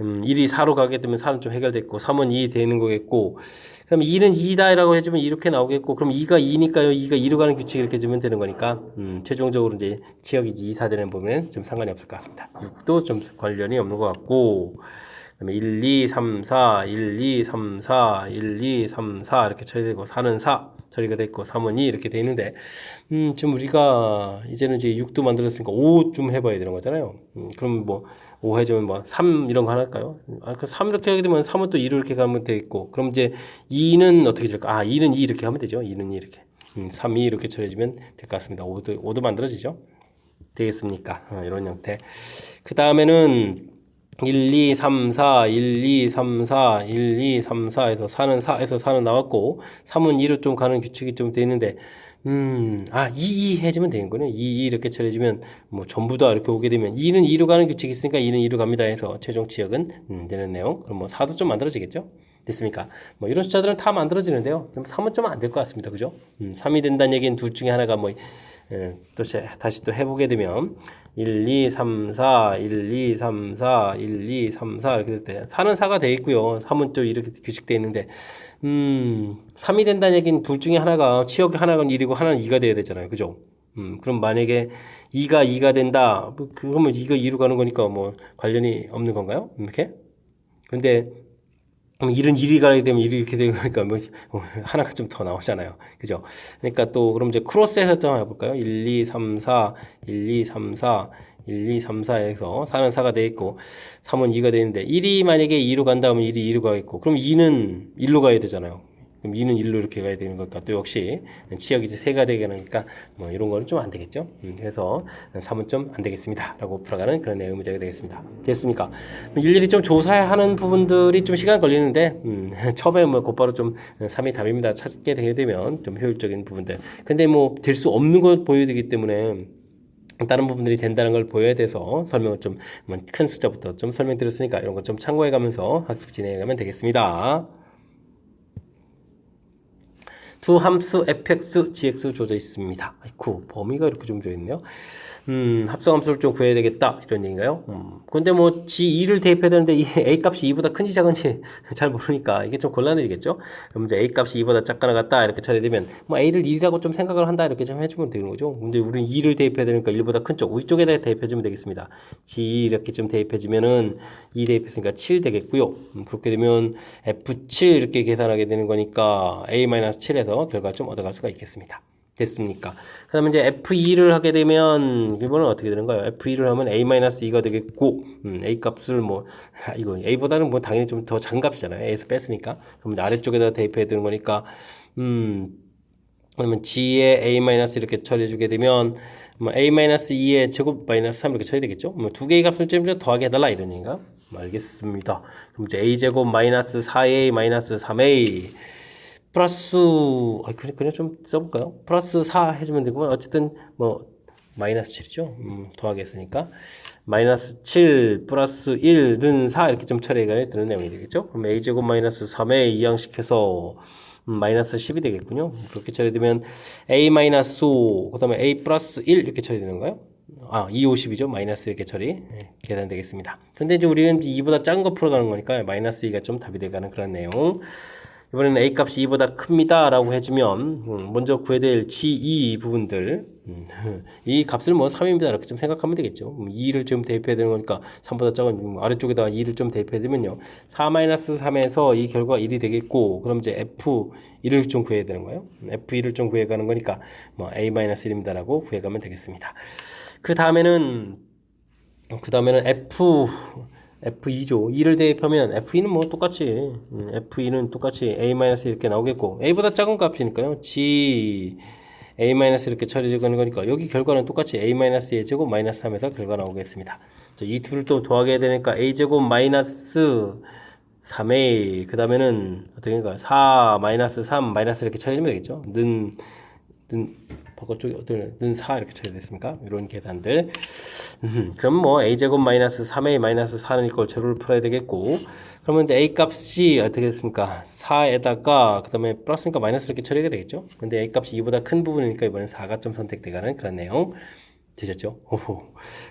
1이 4로 가게 되면 4는 좀 해결됐고 3은 2 되는 거겠고 그럼 2는 2다라고 해주면 이렇게 나오겠고 그럼 2가 2니까요. 2가 2로 가는 규칙 이렇게 주면 되는 거니까 최종적으로 이제 치역이 2, 4 되는 부분은 좀 상관이 없을 것 같습니다. 6도 좀 관련이 없는 것 같고 그다음에 1, 2, 3, 4, 1, 2, 3, 4, 1, 2, 3, 4 이렇게 처리되고 4는 4 처리가 됐고 3은 2 이렇게 돼 있는데 좀 우리가 이제는 이제 6도 만들었으니까 5 좀 해봐야 되는 거잖아요. 그럼 뭐 5 해주면 뭐 3 이런 거 할까요? 그 3 이렇게 하게 되면 3은 또 2로 이렇게 가면 돼 있고 그럼 이제 2는 어떻게 될까? 2는 2 이렇게 하면 되죠. 2는 2 이렇게 3, 2 이렇게 처리해주면 될 것 같습니다. 5도 만들어지죠. 되겠습니까? 이런 형태. 그 다음에는 1, 2, 3, 4, 1, 2, 3, 4, 1, 2, 3, 4에서 4는 4에서 4는 나왔고 3은 2로 좀 가는 규칙이 좀 돼 있는데 2 해주면 되는 거네. 2 이렇게 처리해주면 뭐 전부 다 이렇게 오게 되면 2는 2로 가는 규칙이 있으니까 2는 2로 갑니다 해서 최종 치역은 되는 내용. 그럼 뭐 4도 좀 만들어지겠죠? 됐습니까? 뭐 이런 숫자들은 다 만들어지는데요. 좀 3은 좀 안 될 것 같습니다. 그죠? 3이 된다는 얘기는 둘 중에 하나가 뭐 다시 또 해보게 되면 1, 2, 3, 4, 1, 2, 3, 4, 1, 2, 3, 4 이렇게 될 때 4는 4가 돼 있고요. 3은 또 이렇게 규칙돼 있는데 3이 된다는 얘기는 둘 중에 하나가 치역이 하나가 1이고 하나는 2가 돼야 되잖아요. 그죠? 그럼 만약에 2가 2가 된다. 그러면 2가 2로 가는 거니까 뭐 관련이 없는 건가요? 이렇게? 근데 그럼 1은 1이 가게 되면 1이 이렇게 되는 거니까 뭐 하나가 좀 더 나오잖아요. 그죠? 그러니까 또 그럼 이제 크로스해서 좀 해볼까요? 1, 2, 3, 4, 1, 2, 3, 4, 1, 2, 3, 4에서 4는 4가 돼 있고 3은 2가 되는데 1이 만약에 2로 간다면 1이 2로 가겠고 그럼 2는 1로 가야 되잖아요. 그럼 2는 1로 이렇게 가야 되는 거니까 또 역시 치역이 이제 3가 되게 하니까 뭐 이런 거는 좀 안 되겠죠. 그래서 3은 좀 안 되겠습니다. 라고 풀어가는 그런 내용 문제가 되겠습니다. 됐습니까? 일일이 좀 조사하는 부분들이 좀 시간 걸리는데 처음에 뭐 곧바로 좀 3이 답입니다. 찾게 되게 되면 좀 효율적인 부분들. 근데 뭐 될 수 없는 걸 보여야 되기 때문에 다른 부분들이 된다는 걸 보여야 돼서 설명을 좀 큰 숫자부터 좀 설명드렸으니까 이런 거 좀 참고해 가면서 학습 진행해 가면 되겠습니다. 두 함수 fx, gx 주어져 있습니다. 아이쿠, 범위가 이렇게 좀 줘있네요. 합성함수를 좀 구해야 되겠다 이런 얘기인가요? 근데 뭐 g2를 대입해야 되는데 이 a 값이 2보다 큰지 작은지 잘 모르니까 이게 좀 곤란해지겠죠? 그럼 이제 a 값이 2보다 작거나 같다 이렇게 처리되면 뭐 a를 1이라고 좀 생각을 한다 이렇게 좀 해주면 되는 거죠. 근데 우리는 2를 대입해야 되니까 1보다 큰 쪽 위쪽에다 대입해주면 되겠습니다. g2 이렇게 좀 대입해주면은 2 대입했으니까 7 되겠고요. 그렇게 되면 f7 이렇게 계산하게 되는 거니까 a-7에서 결과를 좀 얻어갈 수가 있겠습니다. 됐습니까? 그 다음에 이제 F2를 하게 되면 이번은 어떻게 되는 거예요? F2를 하면 A-2가 되겠고 A 값을 뭐 이거 A보다는 뭐 당연히 좀 더 작은 값이잖아요. A에서 뺐으니까. 그럼 아래쪽에다 대입해야 되는 거니까 그러면 G에 A- 이렇게 처리해 주게 되면 뭐 A-2의 제곱 마이너스 3 이렇게 처리되겠죠? 뭐 두 개의 값을 좀 더하게 해달라 이런 얘기인가? 알겠습니다. 그럼 이제 A제곱 마이너스 4A 마이너스 3A 플러스 그냥 좀 써볼까요? 플러스 4 해주면 되고 어쨌든 뭐 마이너스 7이죠. 더하겠으니까 마이너스 7 플러스 1는 4 이렇게 좀 처리가 되는 내용이 되겠죠. 그럼 a제곱 마이너스 3에 이항시켜서 마이너스 10이 되겠군요. 그렇게 처리되면 a 마이너스 5 그 다음에 a 플러스 1 이렇게 처리되는 거예요. 2, 50이죠. 마이너스 이렇게 처리 계산되겠습니다. 근데 이제 우리는 2보다 작은 거 풀어가는 거니까 마이너스 2가 좀 답이 돼가는 그런 내용. 이번에는 a 값이 2보다 큽니다 라고 해주면 먼저 구해야 될 g2 부분들 이 값을 뭐 3입니다 이렇게 좀 생각하면 되겠죠. 2를 좀 대입해야 되는 거니까 3보다 작은 아래쪽에다가 2를 좀 대입해 두면요 4-3에서 이 결과 1이 되겠고 그럼 이제 f1을 좀 구해야 되는 거예요. f1을 좀 구해가는 거니까 뭐 a-1입니다 라고 구해가면 되겠습니다. 그 다음에는 F2죠. 2를 대입하면 F2는 뭐 똑같이 F2는 똑같이 A- 이렇게 나오겠고 A보다 작은 값이니까요. G A- 이렇게 처리되는 거니까 여기 결과는 똑같이 A-의 제곱 마이너스 3에서 결과 나오겠습니다. 이 둘을 또 더하게 되니까 A제곱 마이너스 3A 그 다음에는 어떻게 할까요? 4 마이너스 3 마이너스 이렇게 처리되면 되겠죠. 바깥쪽에 어떤 4 이렇게 처리됐습니까? 이런 계산들. 그럼 뭐 a제곱 마이너스 3a 마이너스 4는 이걸 제로를 풀어야 되겠고 그러면 이제 a 값이 어떻게 됐습니까? 4에다가 그 다음에 플러스니까 마이너스 이렇게 처리가 되겠죠? 근데 a 값이 2보다 큰 부분이니까 이번엔 4가 좀 선택되가는 그런 내용 되셨죠? 오호.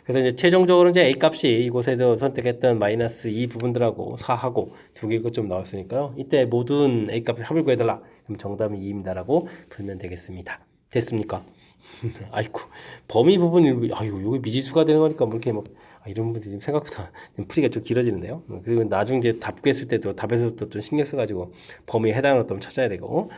그래서 이제 최종적으로 이제 a 값이 이곳에서 선택했던 마이너스 2 부분들하고 4하고 두 개가 좀 나왔으니까요. 이때 모든 a 값의 합을 구해달라. 그럼 정답은 2입니다라고 풀면 되겠습니다. 됐습니까? 아이고 범위 부분이 아이고 여기 미지수가 되는 거니까 뭐 이렇게 뭐 이런 분들이 생각보다 풀이가 좀 길어지는데요. 그리고 나중 이제 답 구했을 때도 답에서도 좀 신경 써가지고 범위에 해당하는 좀 찾아야 되고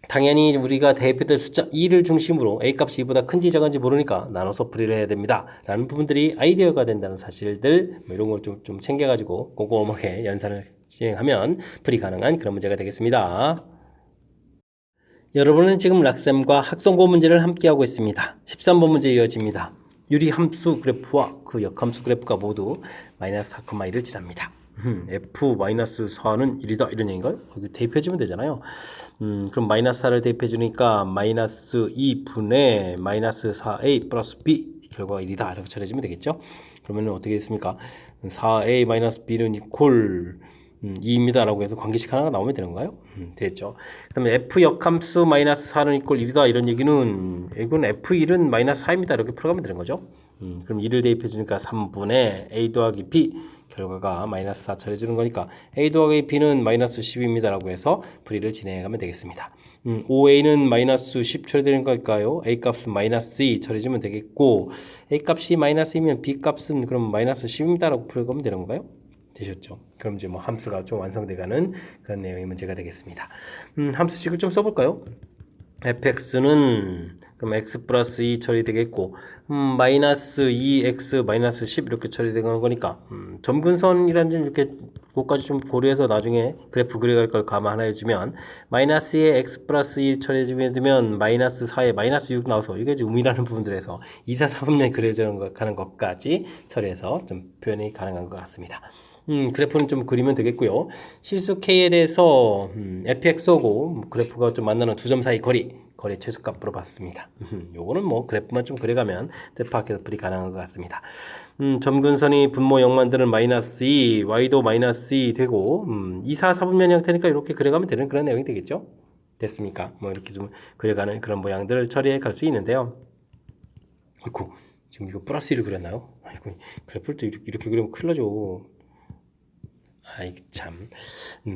당연히 우리가 대입했던 숫자 2를 중심으로 a 값이 2보다 큰지 작은지 모르니까 나눠서 풀이를 해야 됩니다 라는 부분들이 아이디어가 된다는 사실들 뭐 이런 걸 좀 챙겨가지고 꼼꼼하게 연산을 진행하면 풀이 가능한 그런 문제가 되겠습니다. 여러분은 지금 락쌤과 학성고 문제를 함께하고 있습니다. 13번 문제 이어집니다. 유리함수 그래프와 그 역함수 그래프가 모두 마이너스 4,1을 지납니다. f-4는 1이다 이런 얘기인가요? 여기 대입해주면 되잖아요. 그럼 마이너스 4를 대입해주니까 마이너스 2분의 마이너스 4a 플러스 b 결과가 1이다 이렇게 처리해주면 되겠죠? 그러면 어떻게 됐습니까? 4a 마이너스 b는 이퀄 2입니다 라고 해서 관계식 하나가 나오면 되는 건가요? 됐죠. 그 다음에 f 역함수 마이너스 4는 이꼴 1이다 이런 얘기는 이건 f1은 마이너스 4입니다 이렇게 풀어가면 되는 거죠. 그럼 2를 대입해 주니까 3분의 a 더하기 b 결과가 마이너스 4 처리해주는 거니까 a 더하기 b는 마이너스 10입니다 라고 해서 풀이를 진행해가면 되겠습니다. 5a는 마이너스 10 처리되는 걸까요? a 값은 마이너스 2 처리해주면 되겠고 a 값이 마이너스 2면 b 값은 그럼 마이너스 10입니다 라고 풀어가면 되는 건가요? 되셨죠? 그럼 이제 뭐 함수가 좀 완성돼가는 그런 내용의 문제가 되겠습니다. 함수식을 좀 써볼까요? fx는 그럼 x 플러스 2 처리되겠고 마이너스 2x 마이너스 10 이렇게 처리되는 거니까 점근선이라는 점 이렇게 그것까지 좀 고려해서 나중에 그래프 그려갈 걸 감안해주면 마이너스 2에 x 플러스 2 처리해주면 마이너스 4에 마이너스 6 나와서 이게 이제 우미라는 부분들에서 2, 4, 3면 그려가는 것까지 처리해서 좀 표현이 가능한 것 같습니다. 그래프는 좀 그리면 되겠고요. 실수 K에 대해서 fx하고 그래프가 좀 만나는 두 점 사이 거리 최소값 물어봤습니다. 요거는 뭐 그래프만 좀 그려가면 뜻밖에서 풀이 가능한 것 같습니다. 점근선이 분모 0 만드는 마이너스 2, y도 마이너스 2 되고 2, 4, 4분면 형태니까 이렇게 그려가면 되는 그런 내용이 되겠죠. 됐습니까? 뭐 이렇게 좀 그려가는 그런 모양들을 처리해 갈 수 있는데요. 아이고, 지금 이거 플러스 1을 그렸나요? 아이고, 그래프를 또 이렇게 그리면 큰일 나죠. 아이 참.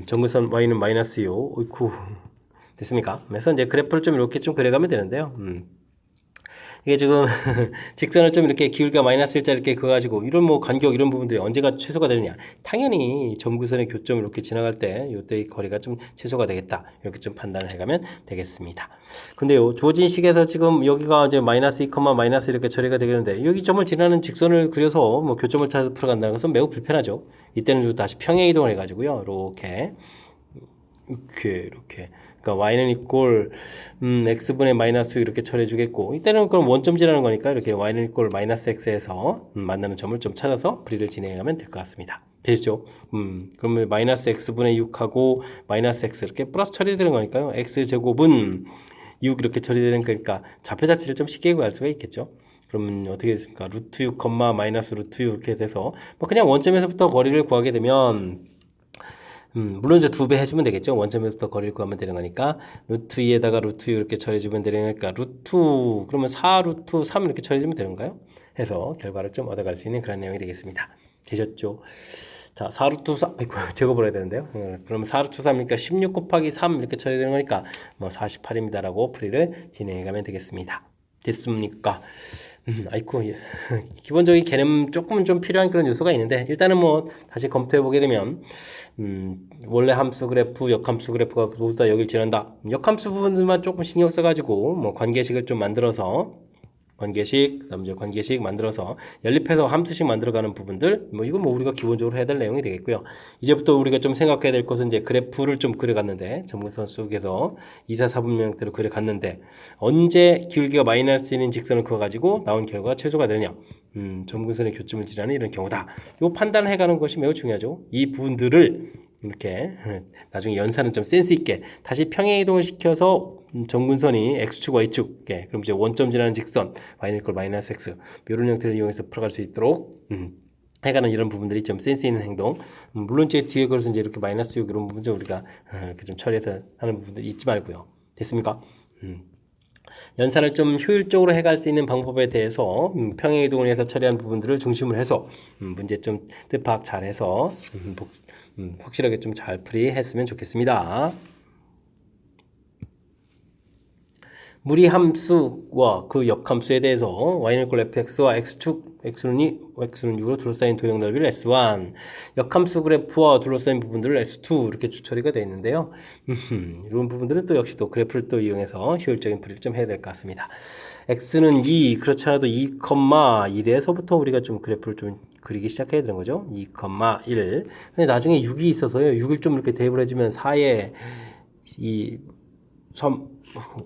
점근선 y는 마이너스 2요. 어이쿠. 됐습니까? 그래서 이제 그래프를 좀 이렇게 좀 그려가면 되는데요. 이게 지금 직선을 좀 이렇게 기울기가 마이너스 1자 이렇게 그어가지고 이런 뭐 간격 이런 부분들이 언제가 최소가 되느냐? 당연히 점근선의 교점을 이렇게 지나갈 때 이때의 거리가 좀 최소가 되겠다 이렇게 좀 판단을 해가면 되겠습니다. 근데요 주어진 식에서 지금 여기가 이제 마이너스 2, 마이너스 이렇게 처리가 되겠는데 여기 점을 지나는 직선을 그려서 뭐 교점을 찾아 풀어간다는 것은 매우 불편하죠. 이때는 다시 평행 이동을 해가지고요 이렇게 그러니까 y는 이꼴 x분의 마이너스 이렇게 처리해 주겠고 이때는 그럼 원점지라는 거니까 이렇게 y는 이꼴 마이너스 x에서 만나는 점을 좀 찾아서 풀이를 진행하면 될 것 같습니다. 되죠? 그러면 마이너스 x분의 6하고 마이너스 x 이렇게 플러스 처리되는 거니까요. x제곱은 6 이렇게 처리되는 거니까 좌표 자체를 좀 쉽게 구할 수가 있겠죠. 그러면 어떻게 됐습니까? 루트 6, 마이너스 루트 6 이렇게 돼서 뭐 그냥 원점에서부터 거리를 구하게 되면 물론 이제 2배 해주면 되겠죠. 원점에서부터 거리를 구하면 되는 거니까 루트 2에다가 루트 6 이렇게 처리해주면 되니까 루트 그러면 4 루트 3 이렇게 처리해주면 되는 건가요? 해서 결과를 좀 얻어갈 수 있는 그런 내용이 되겠습니다. 되셨죠? 자, 4 루트 3 아이고 제곱을 해야 되는데요. 그러면 4 루트 3이니까 16 곱하기 3 이렇게 처리되는 거니까 뭐 48입니다라고 풀이를 진행해가면 되겠습니다. 됐습니까? 아이고 기본적인 개념 조금은 좀 필요한 그런 요소가 있는데 일단은 뭐 다시 검토해 보게 되면 원래 함수 그래프, 역함수 그래프가 모두 다 여길 지난다. 역함수 부분들만 조금 신경 써가지고 뭐 관계식을 좀 만들어서 관계식, 그다음 이제 관계식 만들어서 연립해서 함수식 만들어가는 부분들, 뭐 이건 뭐 우리가 기본적으로 해야 될 내용이 되겠고요. 이제부터 우리가 좀 생각해야 될 것은 이제 그래프를 좀 그려갔는데 점근선 속에서 2, 4, 4분면 형태로 그려갔는데 언제 기울기가 마이너스인 직선을 그어가지고 나온 결과가 최소가 되느냐? 점근선의 교점을 지나는 이런 경우다. 이 판단을 해가는 것이 매우 중요하죠. 이 부분들을 이렇게 나중에 연산은 좀 센스 있게 다시 평행 이동을 시켜서 점근선이 x축, y축, 그럼 이제 원점 지나는 직선 y는 이퀄 마이너스 x 이런 형태를 이용해서 풀어갈 수 있도록 해가는 이런 부분들이 좀 센스 있는 행동. 물론 제 뒤에 그래서 이제 이렇게 마이너스 6 이런 부분들 우리가 이렇게 좀 처리해서 하는 부분들이 잊지 말고요. 됐습니까? 연산을 좀 효율적으로 해갈 수 있는 방법에 대해서 평행 이동을 해서 처리한 부분들을 중심으로 해서 문제 좀 뜻파악 잘해서 확실하게 좀 잘 풀이했으면 좋겠습니다. 무리함수와 그 역함수에 대해서 y는 이퀄 fx와 x축, x는 2, x는 6으로 둘러싸인 도형 넓이를 s1, 역함수 그래프와 둘러싸인 부분들을 s2 이렇게 처리가 되어 있는데요. 이런 부분들은 또 역시 또 그래프를 또 이용해서 효율적인 풀이를 좀 해야 될 것 같습니다. x는 2, 그렇지 않아도 2,1에서부터 우리가 좀 그래프를 좀 그리기 시작해야 되는 거죠. 2,1. 근데 나중에 6이 있어서요. 6을 좀 이렇게 대입을 해주면 4에 2, 3,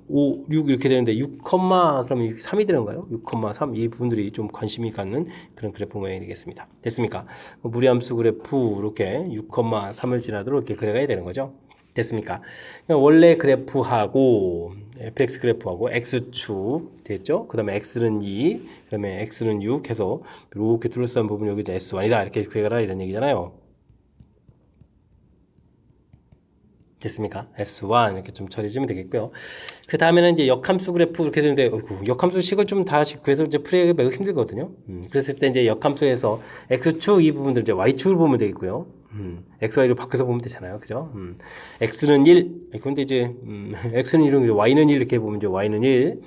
5, 6 이렇게 되는데 6, 그러면 3이 되는 거예요? 6,3 이 부분들이 좀 관심이 갖는 그런 그래프 모양이 되겠습니다. 됐습니까? 무리함수 그래프 이렇게 6,3을 지나도록 이렇게 그려가야 되는 거죠. 됐습니까? 원래 그래프하고 fx 그래프하고 x축 됐죠? 그 다음에 x는 2, 그 다음에 x는 6 해서 이렇게 둘러싼 부분이 여기 이제 s1이다 이렇게 구해가라 이런 얘기잖아요. 됐습니까? S1 이렇게 좀 처리해주면 되겠고요. 그 다음에는 이제 역함수 그래프 이렇게 되는데, 역함수 식을 좀 다시 구해서 이제 풀이하기 매우 힘들거든요. 그랬을 때 이제 역함수에서 X축 이 부분들 이제 Y축을 보면 되겠고요. X, Y를 바꿔서 보면 되잖아요. 그죠? X는 1. 근데 이제, X는 1, Y는 1 이렇게 보면 이제 Y는 1,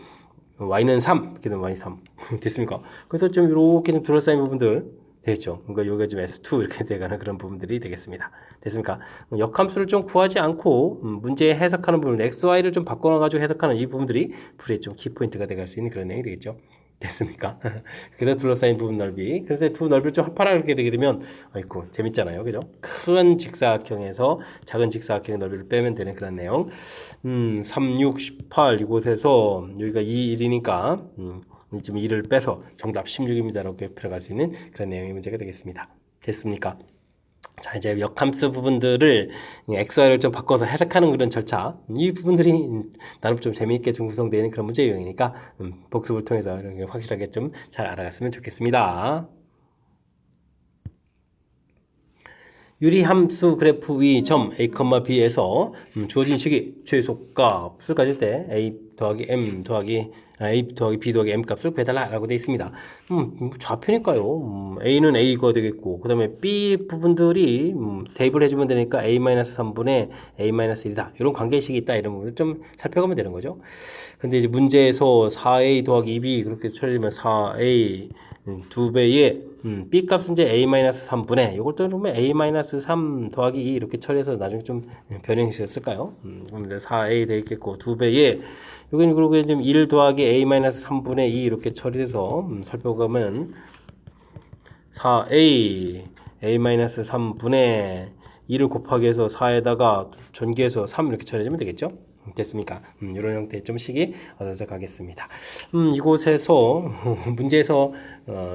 Y는 3. 이렇게 되면 Y 3. 됐습니까? 그래서 좀 이렇게 좀 둘러싸인 부분들, 되겠죠. 그러니까 여기가 좀 S2 이렇게 돼가는 그런 부분들이 되겠습니다. 됐습니까? 역함수를 좀 구하지 않고 문제에 해석하는 부분, X, Y를 좀 바꿔놔가지고 해석하는 이 부분들이 풀이의 좀 키포인트가 돼갈 수 있는 그런 내용이 되겠죠. 됐습니까? 그래서 둘러싸인 부분 넓이. 그래서 두 넓이를 좀 합하라 이렇게 되게 되면, 아이고, 재밌잖아요. 그죠? 큰 직사각형에서 작은 직사각형의 넓이를 빼면 되는 그런 내용. 3, 6, 18 이곳에서 여기가 2, 1이니까, 지금 2를 빼서 정답 16입니다라고 표현할 수 있는 그런 내용의 문제가 되겠습니다. 됐습니까? 자, 이제 역함수 부분들을 XY를 좀 바꿔서 해석하는 그런 절차, 이 부분들이 나름 좀 재미있게 좀 구성되어 있는 그런 문제 유형이니까 복습을 통해서 이런 게 확실하게 좀 잘 알아갔으면 좋겠습니다. 유리함수 그래프 위 점 A, B에서 주어진 식이 최소값을 가질 때 A 더하기 M 더하기 A 더하기 B 더하기 M 값을 구해달라라고 되어 있습니다. 좌표니까요. A는 A가 되겠고 그 다음에 B 부분들이 대입을 해주면 되니까 A-3분의 A-1이다. 이런 관계식이 있다. 이런 부분을 좀 살펴가면 되는 거죠. 근데 이제 문제에서 4A 더하기 2B 그렇게 처리하면 4A 2배의 B 값은 이제 A-3분의 이걸 또 그러면 A-3 더하기 2 이렇게 처리해서 나중에 좀 변형식을 쓸까요? 그럼 이제 4A 되어 있겠고 2배의 여기는 그리고 지금 1 더하기 A-3분의 2 이렇게 처리해서 살펴보면 4A A-3분의 2를 곱하기 해서 4에다가 전개해서 3 이렇게 처리해주면 되겠죠? 됐습니까? 이런 형태의 좀 식이 얻어져 가겠습니다. 이곳에서 문제에서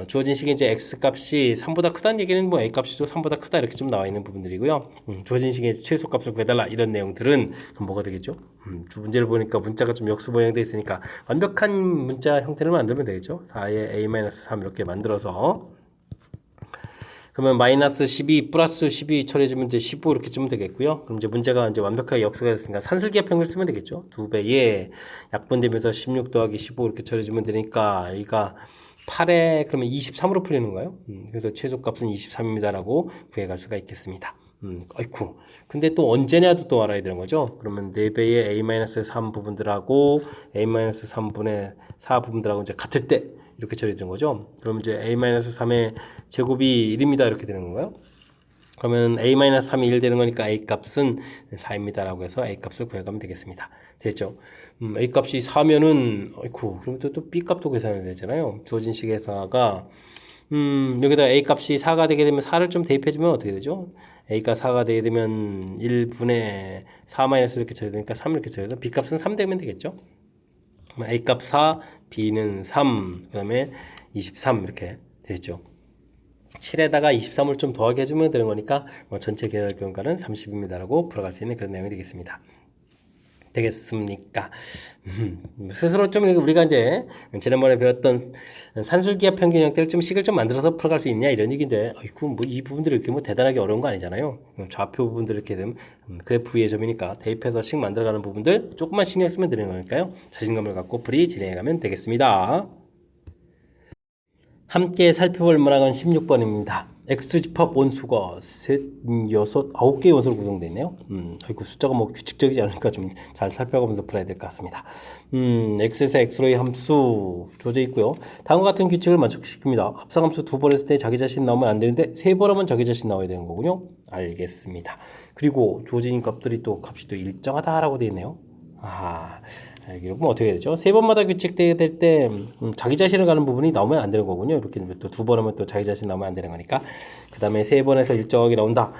주어진 식이 이제 x 값이 3보다 크다는 얘기는 뭐 a 값이 또 3보다 크다 이렇게 좀 나와 있는 부분들이고요. 주어진 식의 최소 값을 구해달라 이런 내용들은 뭐가 되겠죠? 문제를 보니까 문자가 좀 역수 모양되어 있으니까 완벽한 문자 형태를 만들면 되겠죠. 4에 a-3 이렇게 만들어서 그러면 마이너스 12 플러스 12 처리해주면 이제 15 이렇게 주면 되겠고요. 그럼 이제 문제가 이제 완벽하게 역수가 됐으니까 산술기합형을 쓰면 되겠죠. 2배에 약분되면서 16 더하기 15 이렇게 처리해주면 되니까 여기가 8에 그러면 23으로 풀리는 거예요. 그래서 최소값은 23입니다라고 구해갈 수가 있겠습니다. 아이쿠. 근데 또 언제냐도 또 알아야 되는 거죠. 그러면 4배의 A-3 부분들하고 A-3분의 4 부분들하고 이제 같을 때 이렇게 처리되는 거죠. 그러면 이제 A-3의 제곱이 1입니다. 이렇게 되는 건가요? 그러면 A-3이 1 되는 거니까 A 값은 4입니다라고 해서 A 값을 구해가면 되겠습니다. 됐죠? A 값이 4면은, 어이쿠, 그럼 또 B 값도 계산해야 되잖아요. 주어진 식에서가, 여기다 A 값이 4가 되게 되면 4를 좀 대입해주면 어떻게 되죠? A가 4가 되게 되면 1분의 4 마이너스 이렇게 처리되니까 3 이렇게 처리해서 B 값은 3 되면 되겠죠? A 값 4, B는 3, 그 다음에 23 이렇게 되겠죠. 7에다가 23을 좀 더하게 해주면 되는 거니까 전체 계열 교환가는 30입니다라고 풀어갈 수 있는 그런 내용이 되겠습니다. 되겠습니까? 스스로 좀 우리가 이제 지난번에 배웠던 산술기하 평균 형태를 좀 식을 좀 만들어서 풀어갈 수 있냐 이런 얘기인데, 뭐 이 부분들이 이렇게 뭐 대단하게 어려운 거 아니잖아요. 좌표 부분들 이렇게 되면 그래프 위의 점이니까 대입해서 식 만들어가는 부분들 조금만 신경 쓰면 되는 거니까요. 자신감을 갖고 풀이 진행해가면 되겠습니다. 함께 살펴볼 문항은 16번입니다. X집합 원수가 셋, 여섯, 9개의 원소로 구성되어 있네요. 아이고, 숫자가 뭐 규칙적이지 않으니까 좀 잘 살펴가면서 풀어야 될 것 같습니다. X에서 X로의 함수 주어져 있고요. 다음과 같은 규칙을 만족시킵니다. 합성함수 2번 했을 때 자기 자신 나오면 안 되는데 3번 하면 자기 자신 나와야 되는 거군요. 알겠습니다. 그리고 주어진 값들이 또 값이 또 일정하다라고 되어 있네요. 그럼 어떻게 되죠? 3번마다 규칙되게 될 때 자기 자신을 가는 부분이 나오면 안 되는 거군요. 이렇게 또 2번 하면 또 자기 자신 나오면 안 되는 거니까. 그 다음에 3번에서 일정하게 나온다.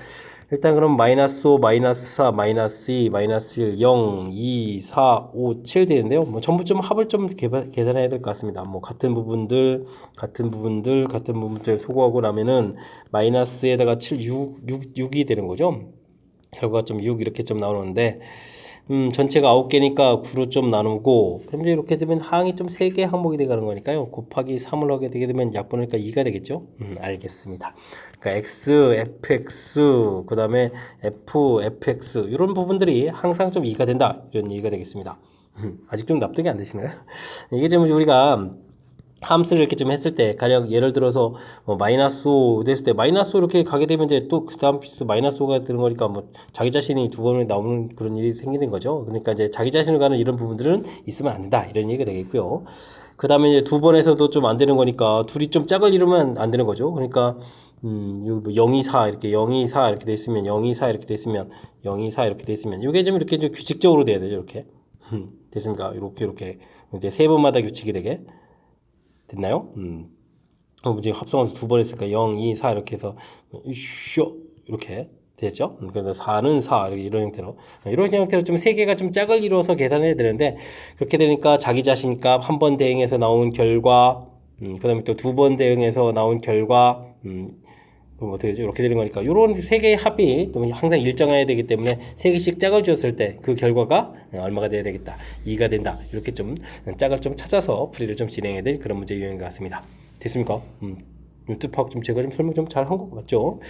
일단 그럼 마이너스 5, 마이너스 4, 마이너스 2, 마이너스 1, 0, 2, 4, 5, 7 되는데요. 뭐 전부 좀 합을 좀 계산해야 될 것 같습니다. 뭐 같은 부분들 소거하고 나면은 마이너스에다가 7, 6, 6이 되는 거죠. 결과가 좀 6 이렇게 좀 나오는데 전체가 9개니까 9로 좀 나누고, 그럼 이제 이렇게 되면 항이 좀 3개 항목이 되가는 거니까요. 곱하기 3을 하게 되게 되면 약분하니까 2가 되겠죠? 알겠습니다. 그러니까 x, fx, 그 다음에 f, fx 이런 부분들이 항상 좀 2가 된다. 이런 얘기가 되겠습니다. 아직 좀 납득이 안 되시나요? 이게 좀 우리가 함수를 이렇게 좀 했을 때 가령 예를 들어서 마이너스 5 됐을 때 마이너스 5 이렇게 가게 되면 이제 또 그 다음 또 마이너스 5가 되는 거니까 뭐 자기 자신이 두 번에 나오는 그런 일이 생기는 거죠. 그러니까 이제 자기 자신을 가는 이런 부분들은 있으면 안 된다 이런 얘기가 되겠고요. 그 다음에 이제 두 번에서도 좀 안 되는 거니까 둘이 좀 짝을 이루면 안 되는 거죠. 그러니까 여기 뭐 0, 2, 4 이렇게 0, 2, 4 이렇게 돼 있으면 0, 2, 4 이렇게 돼 있으면 0, 2, 4 이렇게 돼 있으면 이게 좀 이렇게 좀 규칙적으로 돼야 되죠. 이렇게 됐습니까? 이렇게 이제 세 번마다 규칙이 되게 됐나요? 이제 합성해서 두 번 했으니까 0, 2, 4 이렇게 해서 쇼 이렇게 됐죠? 그래서 4는 4 이런 형태로 이런 형태로 좀 세 개가 좀 짝을 이루어서 계산해야 되는데 그렇게 되니까 자기 자신 값 한 번 대응해서 나온 결과 그 다음에 또 두 번 대응해서 나온 결과 그럼 어떻게 되죠? 이렇게 되는 거니까 이런 세 개의 합이 항상 일정해야 되기 때문에 세 개씩 짝을 지었을 때 그 결과가 얼마가 돼야 되겠다 2가 된다 이렇게 좀 짝을 좀 찾아서 풀이를 좀 진행해야 될 그런 문제 유형인 것 같습니다. 됐습니까? 뜻하고 좀 제가 좀 설명 좀 잘 한 것 같죠?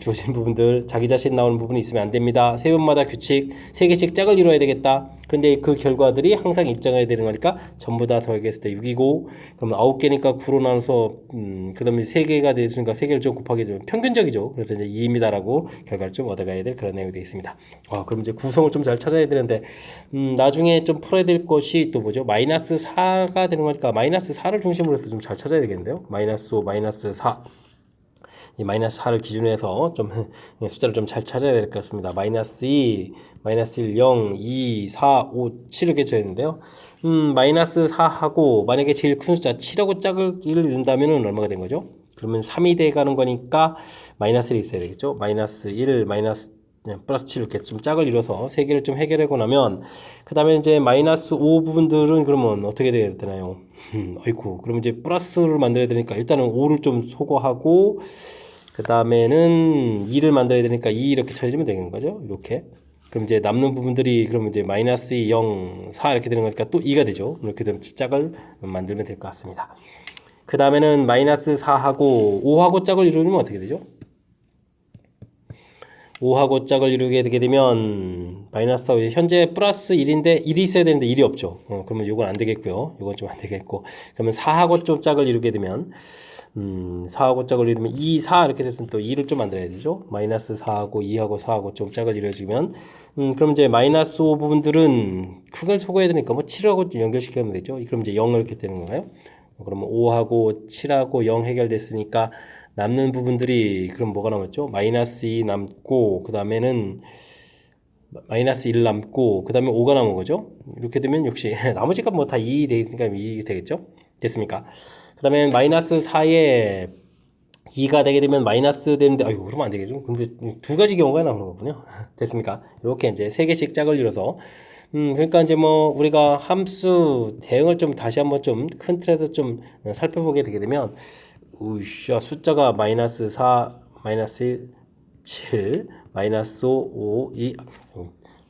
주어진 부분들 자기 자신 나오는 부분이 있으면 안 됩니다. 세 번마다 규칙 세 개씩 짝을 이루어야 되겠다. 근데 그 결과들이 항상 일정해야 되는 거니까 전부 다 더하겠을 때 6이고 그럼 9개니까 9로 나눠서 그 다음에 3개가 되니까 3개를 좀 곱하게 되면 평균적이죠. 그래서 이제 2입니다라고 결과를 좀 얻어가야 될 그런 내용이 되겠습니다. 그럼 이제 구성을 좀 잘 찾아야 되는데 나중에 좀 풀어야 될 것이 또 뭐죠? 마이너스 4가 되는 거니까 마이너스 4를 중심으로 해서 좀 잘 찾아야 되겠는데요. 마이너스 5, 마이너스 4 이 마이너스 4를 기준으로 해서 좀 숫자를 좀 잘 찾아야 될 것 같습니다. 마이너스 2, 마이너스 1, 0, 2, 4, 5, 7 이렇게 쳐있는데요. 마이너스 4하고 만약에 제일 큰 숫자 7하고 짝을 이룬다면 얼마가 된 거죠? 그러면 3이 돼 가는 거니까 마이너스 1이 있어야 되겠죠? 마이너스 1, 마이너스 플러스 7 이렇게 좀 짝을 이뤄서 세 개를 좀 해결하고 나면 그 다음에 이제 마이너스 5 부분들은 그러면 어떻게 돼야 되나요? 아이고 그러면 이제 플러스를 만들어야 되니까 일단은 5를 좀 소거하고 그 다음에는 2를 만들어야 되니까 2 이렇게 쳐주면 되는 거죠. 이렇게. 그럼 이제 남는 부분들이 그러면 이제 마이너스 2, 0, 4 이렇게 되는 거니까 또 2가 되죠. 이렇게 되면 짝을 만들면 될 것 같습니다. 그 다음에는 마이너스 4하고 5하고 짝을 이루면 어떻게 되죠? 5하고 짝을 이루게 되게 되면 마이너스 4 현재 플러스 1인데 1이 있어야 되는데 1이 없죠. 그러면 이건 안 되겠고요. 이건 좀 안 되겠고 그러면 4하고 좀 짝을 이루게 되면 4하고 짝을 이루면 2, 4 이렇게 됐으면 또 2를 좀 만들어야 되죠. 마이너스 4하고 2하고 4하고 좀 짝을 이루어지면 그럼 이제 마이너스 5 부분들은 크게 소거해야 되니까 뭐 7하고 연결시키면 되죠. 그럼 이제 0 이렇게 되는 건가요? 그러면 5하고 7하고 0 해결됐으니까 남는 부분들이 그럼 뭐가 남았죠? 마이너스 2 남고 그 다음에는 마이너스 1 남고 그 다음에 5가 남은 거죠. 이렇게 되면 역시 나머지가 뭐 다 2 되니까 2 되겠죠. 됐습니까? 그 다음에 마이너스 4에 2가 되게 되면 마이너스 되는데 아이고 그러면 안 되겠죠. 근데 두 가지 경우가 나오는 거군요. 됐습니까? 이렇게 이제 세 개씩 짝을 이뤄서 그러니까 이제 뭐 우리가 함수 대응을 좀 다시 한번 좀 큰 틀에서 좀 살펴보게 되게 되면 우샤 숫자가 마이너스 4, 마이너스 1, 7, 마이너스 5, 5, 2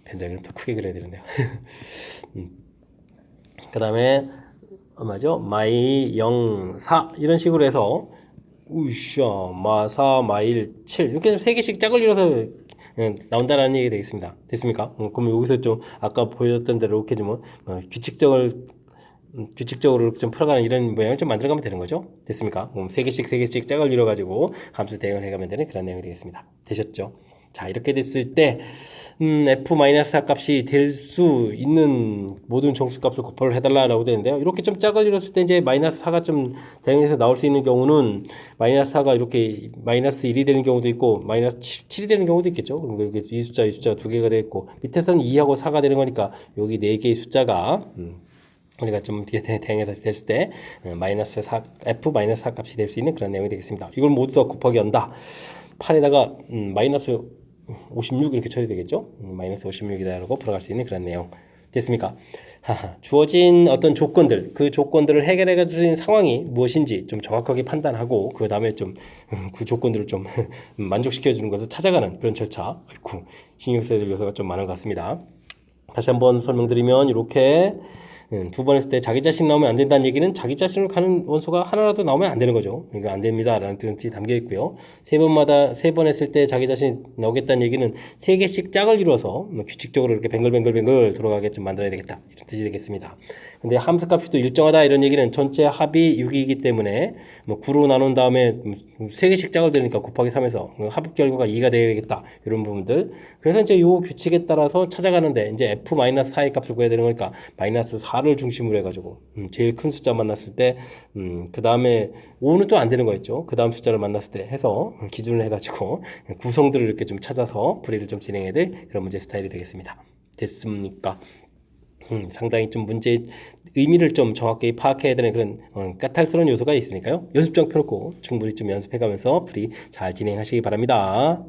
펜장을 더 크게 그려야 되는데요. 그 다음에 맞죠? 마이 0, 4 이런 식으로 해서 우샤 마 4, 마일 7 이렇게 세 개씩 짝을 이뤄서 나온다라는 얘기 되겠습니다. 됐습니까? 그럼 여기서 좀 아까 보여줬던 대로 이렇게 좀 규칙적으로 이렇게 좀 풀어가는 이런 모양을 좀 만들어가면 되는 거죠. 됐습니까? 세 개씩 짝을 이뤄가지고 함수 대응을 해가면 되는 그런 내용이 되겠습니다. 되셨죠? 자 이렇게 됐을 때 f-4 값이 될 수 있는 모든 정수값을 곱하를 해달라고 되는데요. 이렇게 좀 짝을 이뤘을 때 이제 마이너스 4가 좀 대응해서 나올 수 있는 경우는 마이너스 4가 이렇게 마이너스 1이 되는 경우도 있고 마이너스 7이 되는 경우도 있겠죠. 그럼 이 숫자 두 개가 되겠고 밑에서는 2하고 4가 되는 거니까 여기 4개의 숫자가 우리가 좀 대응해서 됐을 때 마이너스 4 f-4 값이 될 수 있는 그런 내용이 되겠습니다. 이걸 모두 다 곱하기 한다. 8에다가 마이너스 56 이렇게 처리 되겠죠. 마이너스 56이다라고 풀어갈 수 있는 그런 내용 됐습니까? 주어진 어떤 조건들 그 조건들을 해결해 가지고 상황이 무엇인지 좀 정확하게 판단하고 그 다음에 좀 그 조건들을 좀 만족시켜 주는 것을 찾아가는 그런 절차. 아이고 신경 써야 될 요소가 좀 많은 것 같습니다. 다시 한번 설명드리면 이렇게 두 번 했을 때 자기 자신 나오면 안 된다는 얘기는 자기 자신을 가는 원소가 하나라도 나오면 안 되는 거죠. 그러니까 안 됩니다라는 뜻이 담겨 있고요. 세 번 했을 때 자기 자신이 나오겠다는 얘기는 세 개씩 짝을 이루어서 규칙적으로 이렇게 뱅글뱅글뱅글 돌아가게 좀 만들어야 되겠다 이런 뜻이 되겠습니다. 근데 함수값이 또 일정하다 이런 얘기는 전체 합이 6이기 때문에 9로 나눈 다음에 세 개씩 짝을 들으니까 곱하기 3에서 합 결과가 2가 되겠다 이런 부분들. 그래서 이제 요 규칙에 따라서 찾아가는데 이제 f-4의 값을 구해야 되는 거니까 마이너스 4를 중심으로 해가지고 제일 큰 숫자 만났을 때 그 다음에 5는 또 안 되는 거였죠. 그 다음 숫자를 만났을 때 해서 기준을 해가지고 구성들을 이렇게 좀 찾아서 풀이를 좀 진행해야 될 그런 문제 스타일이 되겠습니다. 됐습니까? 상당히 좀 문제의 의미를 좀 정확히 파악해야 되는 그런 까탈스러운 요소가 있으니까요. 연습장 펴놓고 충분히 좀 연습해가면서 풀이 잘 진행하시기 바랍니다.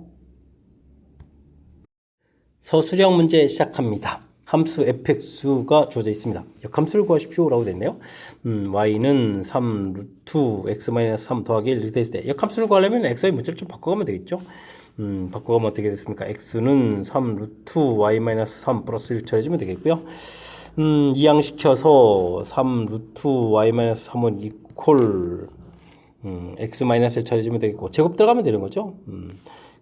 서술형 문제 시작합니다. 함수 fx가 주어져 있습니다. 역함수를 구하십시오 라고 되어 있네요. y는 3 루트 x-3 더하기 1 이렇게 되어 있을 때 역함수를 구하려면 x의 문자를 좀 바꿔가면 되겠죠. 바꿔가면 어떻게 됐습니까? x는 3 루트 y-3 플러스 1 처리해주면 되겠고요. 이항시켜서 3 루트 y-3은 이퀄 x-1 처리해주면 되겠고 제곱 들어가면 되는 거죠.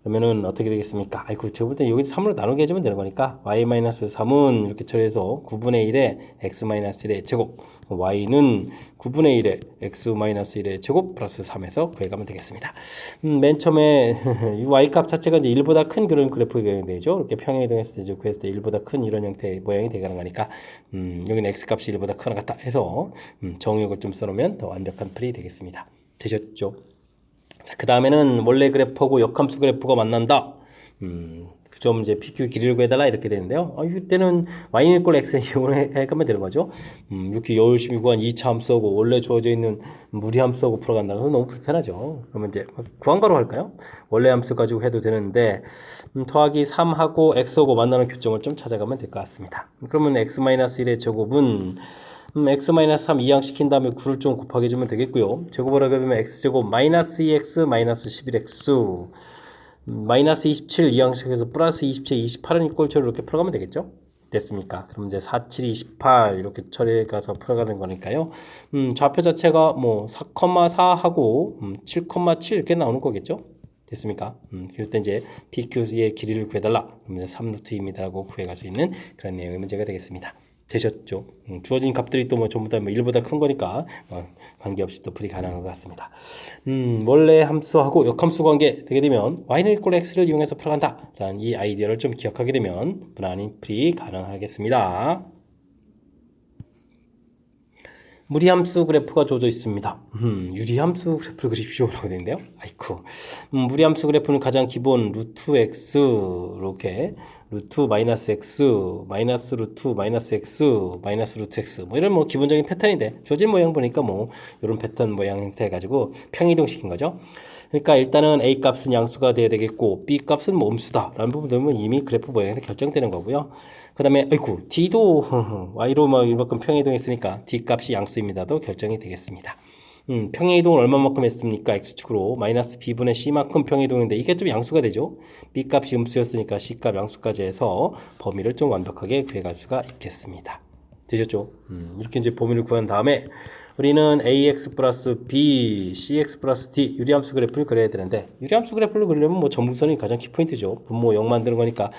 그러면은 어떻게 되겠습니까? 아이고 제곱을 때 여기 3으로 나누게 해주면 되는 거니까 y-3은 이렇게 처리해서 9분의 1에 x-1의 제곱 y는 9분의 1에 x-1의 제곱 플러스 3에서 구해가면 되겠습니다. 맨 처음에 이 y값 자체가 이제 1보다 큰 그런 그래프가 되죠. 이렇게 평행이동했을 때 이제 구했을 때 1보다 큰 이런 형태의 모양이 되가는 거니까 여기는 x값이 1보다 크나 같다 해서 정의역을 좀 써놓으면 더 완벽한 풀이 되겠습니다. 되셨죠? 자, 그 다음에는 원래 그래프하고 역함수 그래프가 만난다. 그 점 이제 PQ 길이를 구해달라 이렇게 되는데요. 이때는 y는 꼴 x에 이용을 하면 되는 거죠. 이렇게 열심히 구한 2차 함수하고 원래 주어져 있는 무리 함수하고 풀어간다는 건 너무 불편하죠. 그러면 이제 구한가로 할까요? 원래 함수 가지고 해도 되는데 더하기 3하고 x하고 만나는 교점을 좀 찾아가면 될 것 같습니다. 그러면 x-1의 제곱은 x-3 이항시킨 다음에 9를 좀 곱하기 해주면 되겠고요. 제곱을 하게 되면 x제곱 마이너스 2x 마이너스 11x 마이너스 27 이항시켜서 플러스 27, 28은 이꼴처럼 이렇게 풀어가면 되겠죠. 됐습니까? 그럼 이제 4, 7, 28 이렇게 처리해가서 풀어가는 거니까요. 좌표 자체가 뭐 4,4하고 7,7 이렇게 나오는 거겠죠. 됐습니까? 그럴 때 이제 PQ의 길이를 구해달라. 그럼 이제 3루트입니다라고 구해갈 수 있는 그런 내용의 문제가 되겠습니다. 되셨죠? 주어진 값들이 또 뭐 전부 다 1보다 큰 거니까 관계없이 또 풀이 가능한 것 같습니다. 원래 함수하고 역함수 관계 되게 되면 y는 이꼴 x를 이용해서 풀어간다 라는 이 아이디어를 좀 기억하게 되면 무난히 풀이 가능하겠습니다. 무리함수 그래프가 주어져 있습니다. 유리함수 그래프를 그리십시오 라고 되는데요. 아이쿠. 무리함수 그래프는 가장 기본 루트 x 이렇게 루트 마이너스 x 마이너스 루트 마이너스 x 마이너스 루트 x 뭐 이런 뭐 기본적인 패턴인데 주어진 모양 보니까 뭐 이런 패턴 모양 형태 가지고 평이동 시킨 거죠. 그러니까 일단은 a 값은 양수가 돼야 되겠고 b 값은 뭐 음수다 라는 부분들은 이미 그래프 모양에서 결정되는 거고요. 그 다음에 아이고 d도 y로 막 이만큼 평행이동했으니까 d 값이 양수입니다도 결정이 되겠습니다. 평행이동을 얼마만큼 했습니까? x축으로 마이너스 b분의 c만큼 평행이동인데 이게 좀 양수가 되죠. b 값이 음수였으니까 c 값 양수까지 해서 범위를 좀 완벽하게 구해갈 수가 있겠습니다. 되셨죠? 이렇게 이제 범위를 구한 다음에 우리는 ax 플러스 b, cx 플러스 d 유리함수 그래프를 그려야 되는데 유리함수 그래프를 그리려면 뭐 전분선이 가장 키포인트죠. 분모 0 만드는 거니까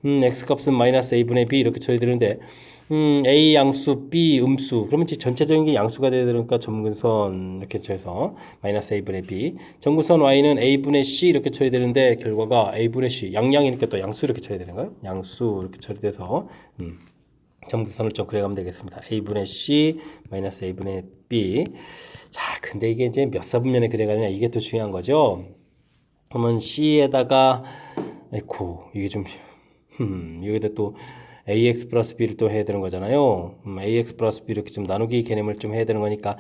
x값은 마이너스 a분의 b 이렇게 처리되는데 a 양수, b 음수 그러면 이제 전체적인 게 양수가 돼야 되니까 점근선 이렇게 쳐서 마이너스 a분의 b 점근선 y는 a분의 c 이렇게 처리되는데 결과가 a분의 c 양양이니까 또 양수 이렇게 처리되는 거예요. 양수 이렇게 처리돼서 점근선을 좀 그려가면 되겠습니다. a분의 c 마이너스 a분의 b. 자, 근데 이게 이제 몇 사분면에 그려가느냐 이게 또 중요한 거죠. 그러면 c에다가 에코 이게 좀 여기다 또 ax 플러스 b를 또 해야 되는 거잖아요. ax 플러스 b 이렇게 좀 나누기 개념을 좀 해야 되는 거니까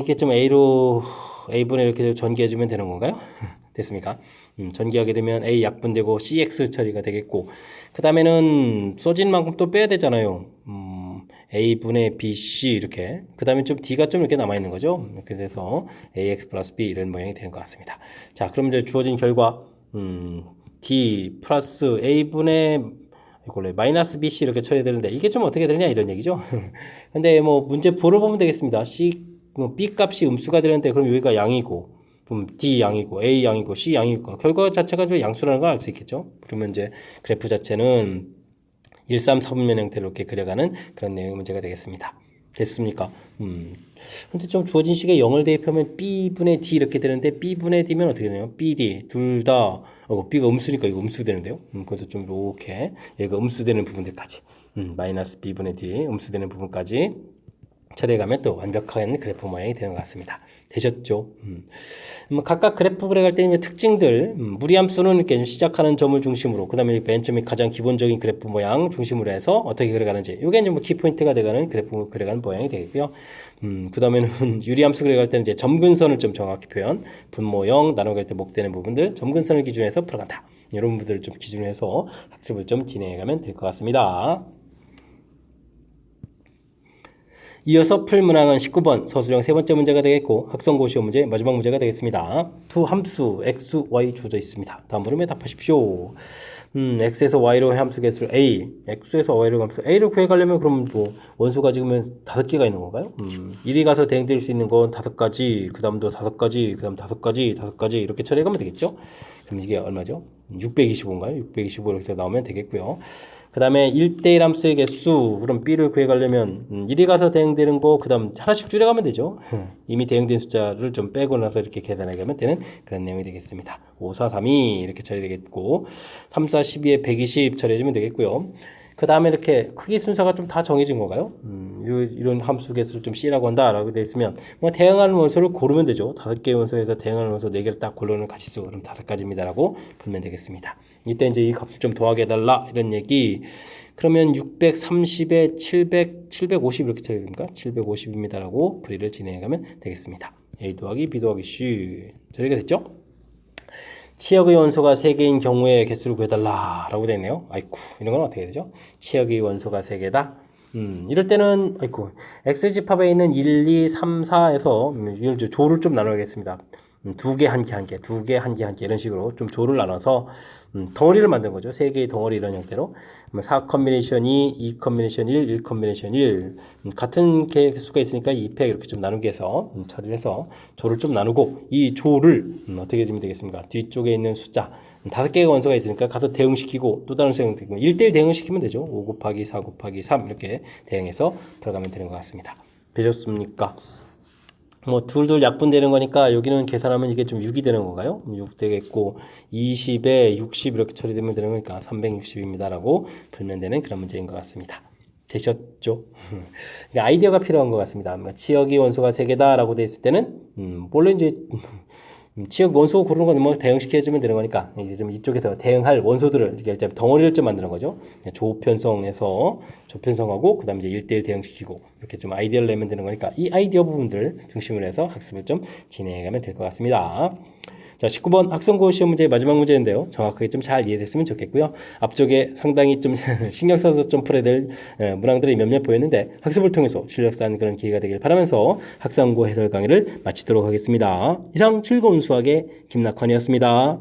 이게 좀 a분의 이렇게 전개해주면 되는 건가요? 됐습니까? 전개하게 되면 a 약분되고 cx 처리가 되겠고 그 다음에는 써진 만큼 또 빼야 되잖아요. a분의 bc 이렇게 그 다음에 좀 d가 좀 이렇게 남아있는 거죠. 이렇게 돼서 ax 플러스 b 이런 모양이 되는 것 같습니다. 자, 그럼 이제 주어진 결과 d 플러스 a분의 이걸로 마이너스 BC 이렇게 처리되는데 이게 좀 어떻게 되느냐 이런 얘기죠. 근데 뭐 문제 부를 보면 되겠습니다. B 값이 음수가 되는데 그럼 여기가 양이고 그럼 D 양이고 A 양이고 C 양이고 결과 자체가 좀 양수라는 걸 알 수 있겠죠. 그러면 이제 그래프 자체는 1, 3, 4분면 형태로 이렇게 그려가는 그런 내용의 문제가 되겠습니다. 됐습니까? 근데 좀 주어진 식에 0을 대입하면 B분의 D 이렇게 되는데 B분의 D면 어떻게 되나요? BD 둘 다 B가 음수니까 이거 음수 되는데요. 그래서 좀 이렇게 얘가 음수 되는 부분들까지 마이너스 B분의 D 음수 되는 부분까지 처리해가면 또 완벽한 그래프 모양이 되는 것 같습니다. 되셨죠? 각각 그래프 그려갈 때 특징들, 무리함수는 이렇게 시작하는 점을 중심으로, 그 다음에 맨 처음에 가장 기본적인 그래프 모양 중심으로 해서 어떻게 그려가는지, 이게 이제 뭐 키포인트가 되가는 그래프 그려가는 모양이 되겠고요. 그 다음에는 유리함수 그려갈 때는 이제 점근선을 좀 정확히 표현, 분모형 나눠갈 때 목되는 부분들, 점근선을 기준해서 풀어간다. 이런 부분들을 좀 기준으로 해서 학습을 좀 진행해가면 될 것 같습니다. 이어서 풀 문항은 19번 서술형 세 번째 문제가 되겠고 학성고시원 문제 마지막 문제가 되겠습니다. 두 함수 x, y 주어져 있습니다. 다음 물음에 답하십시오. x에서 y로 함수 개수를 a, x에서 y로 함수 a를 구해가려면 그럼 뭐 원소가 지금 5개가 있는 건가요? 1이 가서 대응될 수 있는 건 5가지, 그 다음도 5가지, 그 다음 5가지, 5가지 이렇게 처리해가면 되겠죠? 그럼 이게 얼마죠? 625인가요? 625 이렇게 나오면 되겠고요. 그 다음에 1대1 함수의 개수, 그럼 b를 구해가려면 1이 가서 대응되는 거, 그 다음 하나씩 줄여가면 되죠. 이미 대응된 숫자를 좀 빼고 나서 이렇게 계산하게 하면 되는 그런 내용이 되겠습니다. 5, 4, 3, 2 이렇게 처리되겠고 3, 4, 12에 120 처리해주면 되겠고요. 그 다음에 이렇게 크기 순서가 좀 다 정해진 건가요? 이런 함수 개수를 좀 C라고 한다라고 되어 있으면 뭐 대응하는 원소를 고르면 되죠. 5개의 원소에서 대응하는 원소 4개를 딱 고르는 가지수 그럼 5가지입니다라고 풀면 되겠습니다. 이때 이제 이 값을 좀 더하게 해달라 이런 얘기. 그러면 630에 750 이렇게 처리됩니까? 750입니다라고 풀이를 진행해가면 되겠습니다. A 더하기 B 더하기 C 처리가 됐죠? 치역의 원소가 3개인 경우에 개수를 구해달라 라고 되어 있네요. 아이쿠 이런 건 어떻게 되죠? 치역의 원소가 3개다. 이럴 때는 아이쿠 X집합에 있는 1, 2, 3, 4에서 이걸 조를 좀 나눠야겠습니다. 2개, 1개, 1개, 2개, 1개, 1개 이런 식으로 좀 조를 나눠서 덩어리를 만든 거죠. 3개의 덩어리 이런 형태로 4 컨비네이션 2, 2 컨비네이션 1, 1 컨비네이션 1 같은 개수가 있으니까 2팩 이렇게 좀 나누게 해서 처리를 해서 조를 좀 나누고 이 조를 어떻게 해주면 되겠습니까? 뒤쪽에 있는 숫자 5개의 원소가 있으니까 가서 대응시키고 또 다른 수행 되고 1대1 대응시키면 되죠. 5 곱하기 4 곱하기 3 이렇게 대응해서 들어가면 되는 것 같습니다. 되셨습니까? 뭐 둘둘 약분되는 거니까 여기는 계산하면 이게 좀 6이 되는 건가요? 6 되겠고 20에 60 이렇게 처리되면 되는 거니까 360입니다라고 풀면 되는 그런 문제인 것 같습니다. 되셨죠? 그러니까 아이디어가 필요한 것 같습니다. 치역이 원소가 3개다라고 돼 있을 때는 물론 이제 치역 원소 고르는 건 뭐 대응시켜주면 되는 거니까 이제 좀 이쪽에서 대응할 원소들을 이렇게 덩어리를 좀 만드는 거죠. 조편성에서 조편성하고 그다음 이제 1대1 대응시키고 이렇게 좀 아이디어를 내면 되는 거니까 이 아이디어 부분들 중심으로 해서 학습을 좀 진행해가면 될 것 같습니다. 자, 19번 학성고 시험 문제의 마지막 문제인데요. 정확하게 좀 잘 이해됐으면 좋겠고요. 앞쪽에 상당히 좀 신경 써서 좀 풀어야 될 문항들이 몇몇 보였는데 학습을 통해서 실력 쌓는 그런 기회가 되길 바라면서 학성고 해설 강의를 마치도록 하겠습니다. 이상 즐거운 수학의 김낙환이었습니다.